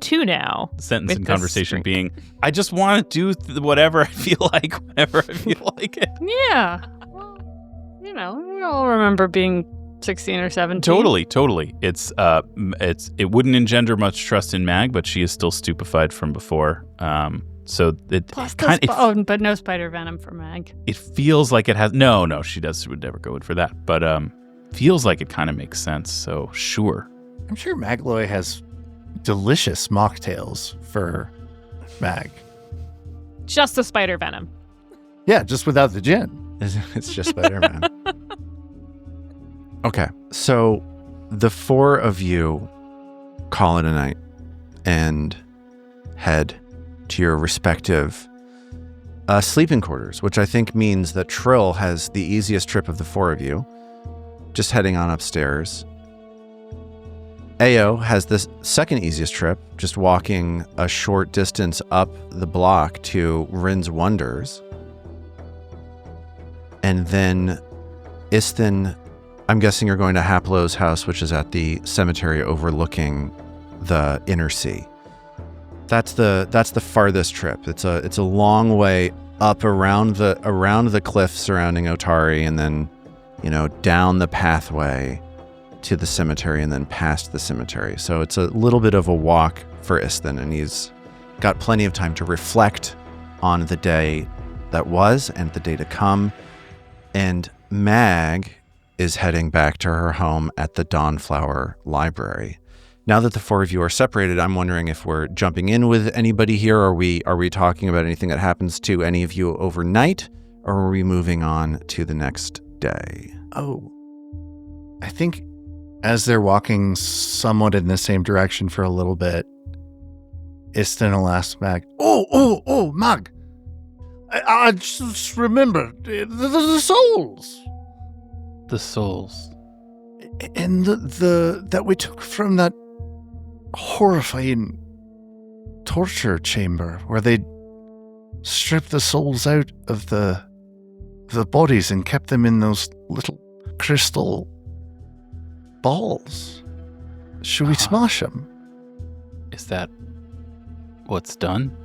too now sentence in conversation being, I just want to do whatever I feel like whenever I feel like it. Yeah. Well, we all remember being 16 or 17. Totally. It wouldn't engender much trust in Mag, but she is still stupefied from before. So but no spider venom for Mag. It feels like it has. No, she would never go in for that. But feels like it kind of makes sense. So sure. I'm sure Magloy has delicious mocktails for Mag. Just the spider venom. Yeah, just without the gin. It's just Spider-Man. Okay, so the four of you call it a night and head to your respective sleeping quarters, which I think means that Trill has the easiest trip of the four of you, just heading on upstairs. Ao has the second easiest trip, just walking a short distance up the block to Rin's Wonders. And then Istin, I'm guessing you're going to Haplo's house, which is at the cemetery overlooking the inner sea. That's the farthest trip. It's a long way up around the cliff surrounding Otari, and then down the pathway to the cemetery, and then past the cemetery. So it's a little bit of a walk for Istin, and he's got plenty of time to reflect on the day that was and the day to come. And Mag is heading back to her home at the Dawnflower Library. Now that the four of you are separated, I'm wondering if we're jumping in with anybody here. Are we talking about anything that happens to any of you overnight, or are we moving on to the next day? Oh, I think as they're walking somewhat in the same direction for a little bit, Istin will ask Mag, Oh, Mag! I just remembered the souls. The souls. And the that we took from that horrifying torture chamber where they stripped the souls out of the bodies and kept them in those little crystal balls. Should we smash them? Is that what's done?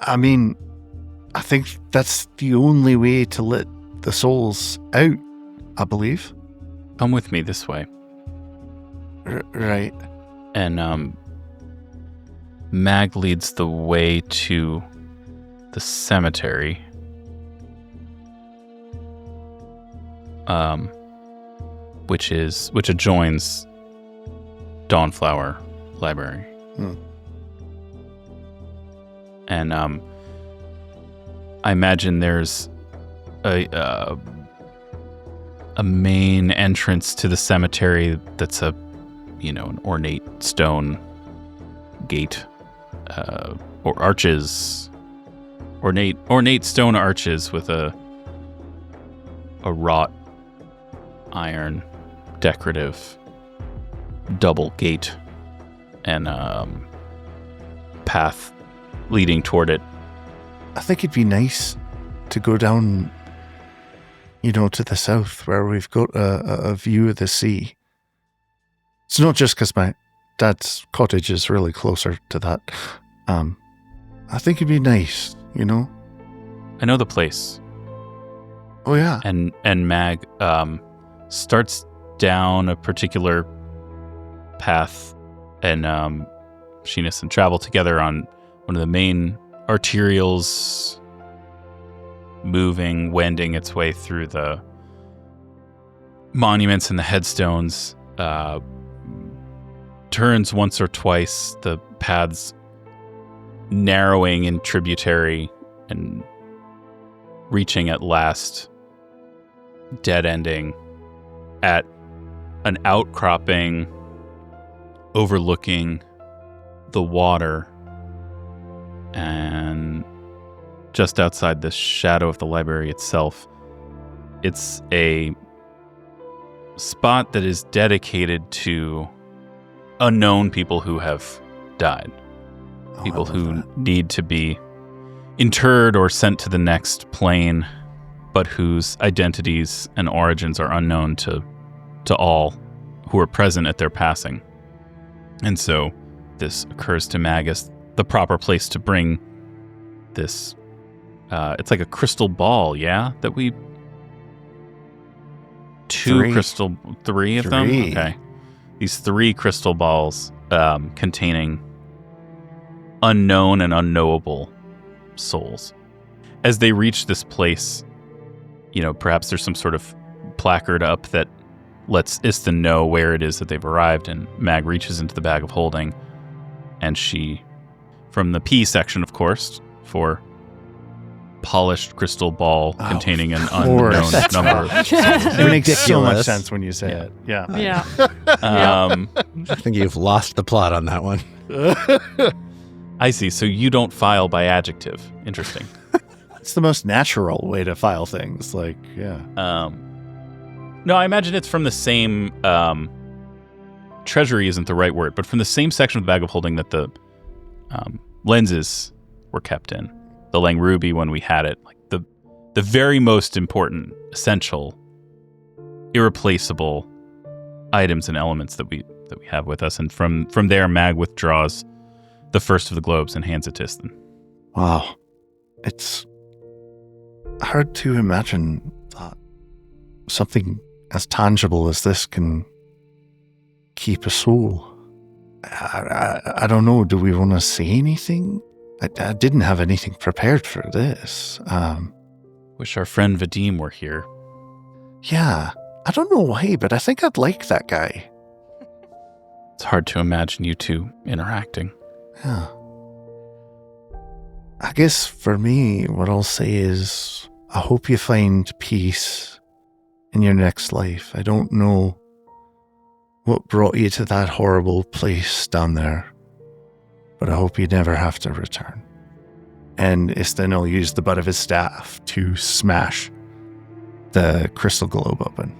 I mean, I think that's the only way to let the souls out, I believe. Come with me this way. Right. And Mag leads the way to the cemetery. Which adjoins Dawnflower Library. And I imagine there's a main entrance to the cemetery that's an ornate stone gate or arches, ornate stone arches with a wrought iron decorative double gate and path leading toward it. I think it'd be nice to go down, to the south where we've got a view of the sea. It's not just because my dad's cottage is really closer to that. I think it'd be nice, I know the place. Oh, yeah. And Mag starts down a particular path, and she and Istin travel together on one of the main arterials, wending its way through the monuments and the headstones, turns once or twice, the paths narrowing in tributary and reaching at last, dead-ending at an outcropping overlooking the water, and just outside the shadow of the library itself, it's a spot that is dedicated to unknown people who have died. People who need to be interred or sent to the next plane, but whose identities and origins are unknown to all who are present at their passing. And so this occurs to Mag as the proper place to bring this. It's like a crystal ball, yeah? That we... Three of them? Okay. These 3 crystal balls containing unknown and unknowable souls. As they reach this place, perhaps there's some sort of placard up that lets Istin know where it is that they've arrived, and Mag reaches into the bag of holding, and she, from the P section, of course, for polished crystal ball containing an unknown number of souls. It makes so much sense when you say it. Yeah. Yeah. I think you've lost the plot on that one. I see. So you don't file by adjective. Interesting. It's the most natural way to file things. No, I imagine it's from the same... treasury isn't the right word, but from the same section of the bag of holding that the lenses were kept in. The Lange Ruby, when we had it. Like the very most important, essential, irreplaceable items and elements that we have with us. And from there, Mag withdraws the first of the globes and hands it to Istin. Wow. It's hard to imagine that something as tangible as this can keep a soul. I don't know. Do we want to say anything? I didn't have anything prepared for this. Wish our friend Vadim were here. Yeah. I don't know why, but I think I'd like that guy. It's hard to imagine you two interacting. Yeah. I guess for me, what I'll say is, I hope you find peace in your next life. I don't know what brought you to that horrible place down there, but I hope you never have to return. And Istin will use the butt of his staff to smash the crystal globe open.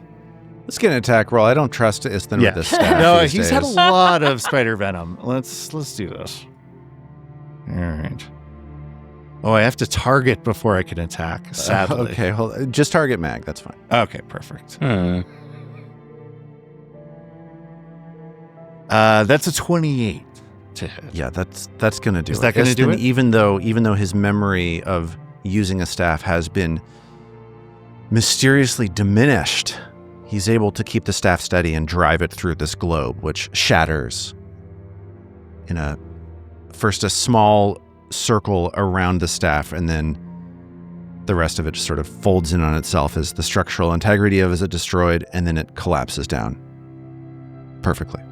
Let's get an attack roll. I don't trust Istin with this staff. No, these he's days. had a lot of spider venom. Let's do this. All right. Oh, I have to target before I can attack, sadly. Okay, just target Mag. That's fine. Okay, perfect. That's a 28 to hit. Yeah, that's going to do it. Is that going to do it? Even though his memory of using a staff has been mysteriously diminished, he's able to keep the staff steady and drive it through this globe, which shatters in first a small circle around the staff, and then the rest of it just sort of folds in on itself as the structural integrity of it destroyed, and then it collapses down perfectly.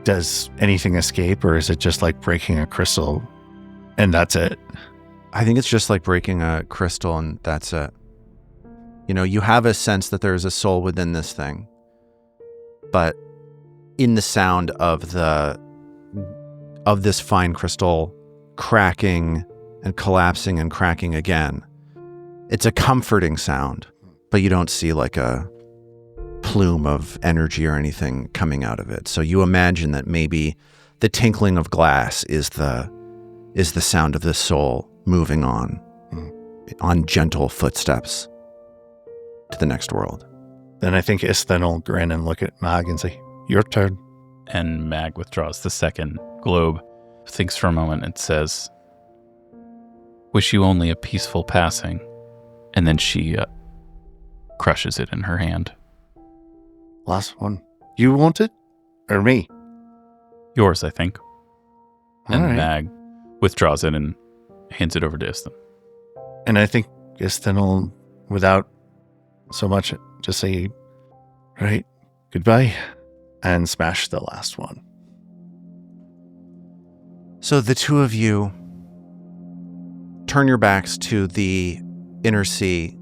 Does anything escape, or is it just like breaking a crystal and that's it? I think it's just like breaking a crystal and that's it. You have a sense that there's a soul within this thing, but in the sound of this fine crystal cracking and collapsing and cracking again. It's a comforting sound, but you don't see like a plume of energy or anything coming out of it. So you imagine that maybe the tinkling of glass is the sound of the soul moving on gentle footsteps to the next world. Then I think Istin will grin and look at Mag and say, "Your turn." And Mag withdraws the second globe, thinks for a moment, and says, "Wish you only a peaceful passing." And then she crushes it in her hand. Last one. You want it? Or me? Yours, I think. And right. Mag withdraws it and hands it over to Istin. And I think Istin will, without so much, just say, "Right, goodbye," and smash the last one. So the two of you turn your backs to the inner sea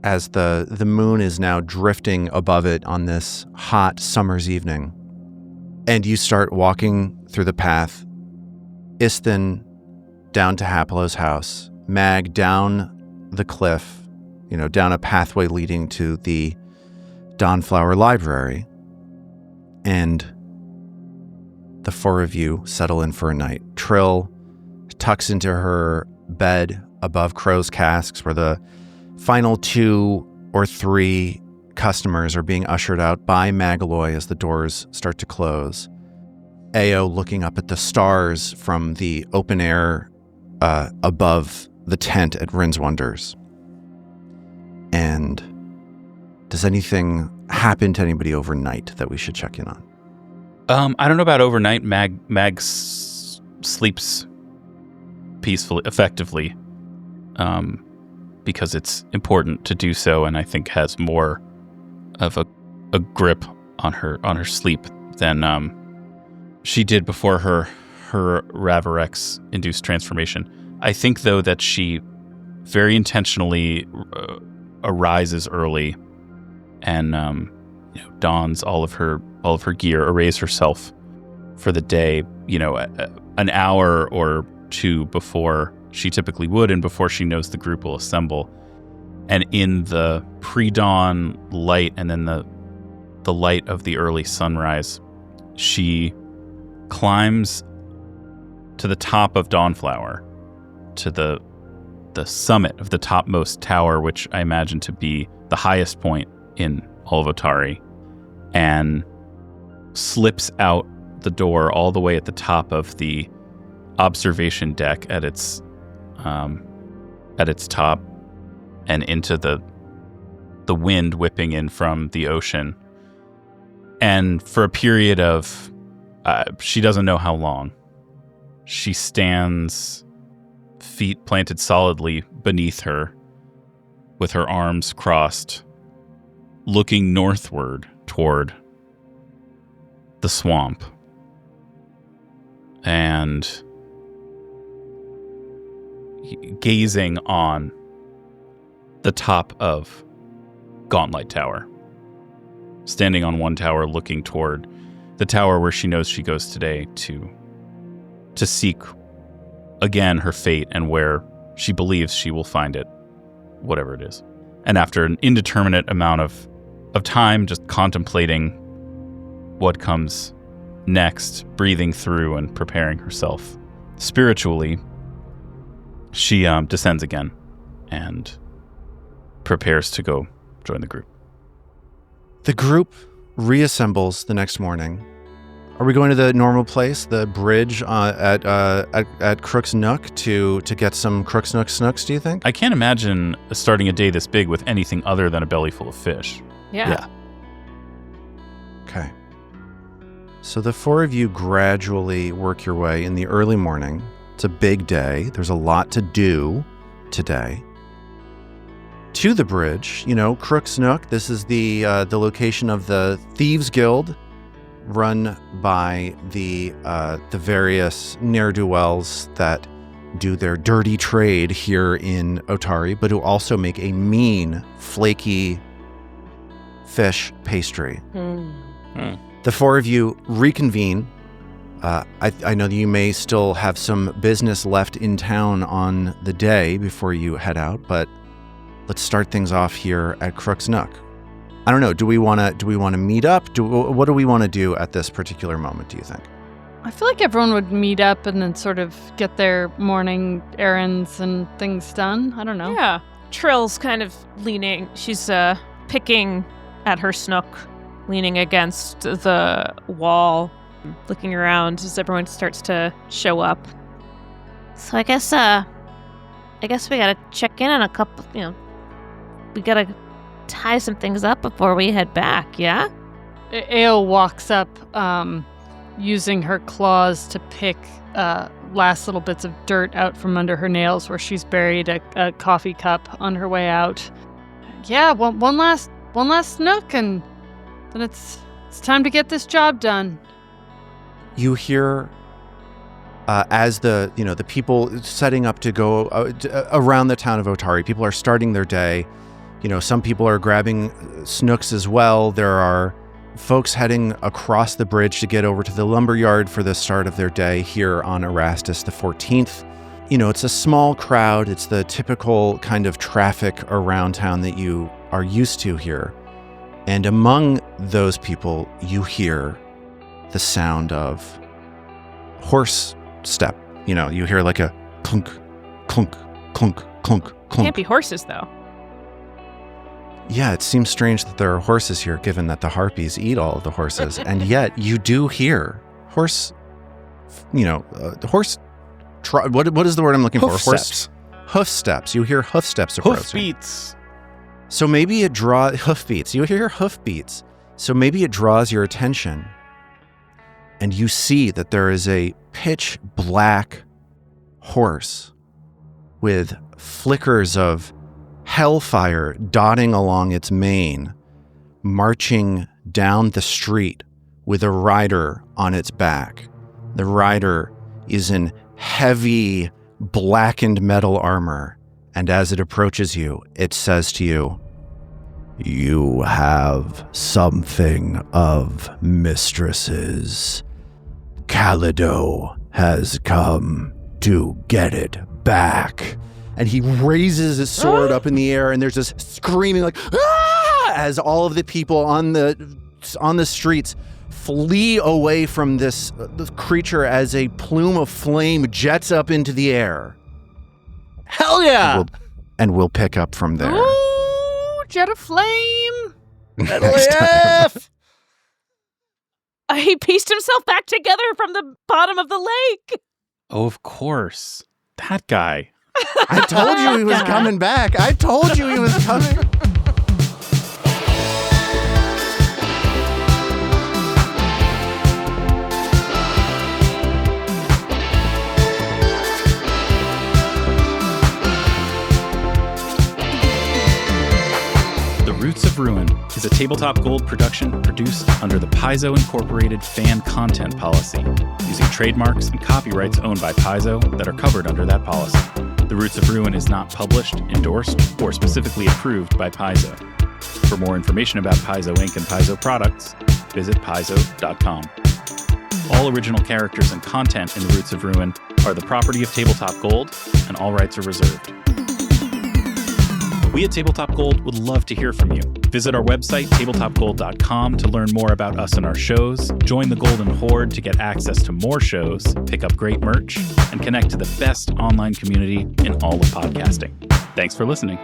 as the moon is now drifting above it on this hot summer's evening. And you start walking through the path, Istin down to Haplo's house, Mag down the cliff, down a pathway leading to the Dawnflower Library. And the four of you settle in for a night. Trill tucks into her bed above Crow's casks, where the final 2 or 3 customers are being ushered out by Magaloy as the doors start to close. Ao looking up at the stars from the open air above the tent at Rin's Wonders. And does anything happen to anybody overnight that we should check in on? I don't know about overnight. Mag sleeps peacefully, effectively, because it's important to do so, and I think has more of a grip on her sleep than she did before her Ravarex induced transformation. I think though that she very intentionally arises early and dons all of her gear, arrays herself for the day, an hour or 2 before she typically would, and before she knows the group will assemble. And in the pre-dawn light and then the light of the early sunrise, she climbs to the top of Dawnflower, to the summit of the topmost tower, which I imagine to be the highest point in all of Otari, and slips out the door all the way at the top of the observation deck at its top, and into the wind whipping in from the ocean. And for a period of she doesn't know how long, she stands, feet planted solidly beneath her, with her arms crossed, looking northward toward the swamp, and gazing on the top of Gauntlet Tower, standing on one tower looking toward the tower where she knows she goes today to seek again her fate, and where she believes she will find it, whatever it is. And after an indeterminate amount of time just contemplating what comes next, breathing through and preparing herself spiritually, she descends again and prepares to go join the group. The group reassembles the next morning. Are we going to the normal place, the bridge at Crook's Nook, to get some Crook's Nook snooks, do you think? I can't imagine starting a day this big with anything other than a belly full of fish. Yeah. Okay. So the four of you gradually work your way in the early morning. It's a big day. There's a lot to do today. To the bridge, Crook's Nook. This is the location of the Thieves Guild, run by the various ne'er-do-wells that do their dirty trade here in Otari, but who also make a mean, flaky fish pastry. The four of you reconvene I know that you may still have some business left in town on the day before you head out, but let's start things off here at Crook's Nook. I don't know. Do we want to meet up? What do we want to do at this particular moment, do you think? I feel like everyone would meet up and then sort of get their morning errands and things done. I don't know. Yeah. Trill's kind of leaning. She's picking at her snook, leaning against the wall, looking around as everyone starts to show up. So I guess we gotta check in on a couple, we gotta tie some things up before we head back, yeah? Ayo walks up, using her claws to pick last little bits of dirt out from under her nails where she's buried a coffee cup on her way out. Yeah, one last snook, and then it's time to get this job done. You hear as the people setting up to go around the town of Otari, people are starting their day. Some people are grabbing snooks as well. There are folks heading across the bridge to get over to the lumberyard for the start of their day here on Erastus the 14th. It's a small crowd. It's the typical kind of traffic around town that you are used to here. And among those people, you hear the sound of horse step. You hear like a clunk, clunk, clunk, clunk, clunk. Can't be horses, though. Yeah, it seems strange that there are horses here, given that the harpies eat all of the horses. And yet, you do hear horse, what is the word I'm looking for? Steps. Hoof steps. You hear hoof steps approaching. Hoof beats. So maybe it hoof beats. You hear hoof beats. So maybe it draws your attention. And you see that there is a pitch black horse with flickers of hellfire dotting along its mane, marching down the street with a rider on its back. The rider is in heavy, blackened metal armor, and as it approaches you, it says to you, "You have something of mistresses. Calido has come to get it back." And he raises his sword up in the air, and there's this screaming like, "Ah!" as all of the people on the streets flee away from this creature as a plume of flame jets up into the air. Hell yeah! And we'll pick up from there. Ooh, jet of flame! He pieced himself back together from the bottom of the lake. Oh, of course. That guy. I told you he was coming back. I told you he was coming. The Roots of Ruin is a Tabletop Gold production produced under the Paizo Incorporated fan content policy, using trademarks and copyrights owned by Paizo that are covered under that policy. The Roots of Ruin is not published, endorsed, or specifically approved by Paizo. For more information about Paizo Inc. and Paizo products, visit paizo.com. All original characters and content in The Roots of Ruin are the property of Tabletop Gold, and all rights are reserved. We at Tabletop Gold would love to hear from you. Visit our website, tabletopgold.com, to learn more about us and our shows, join the Golden Horde to get access to more shows, pick up great merch, and connect to the best online community in all of podcasting. Thanks for listening.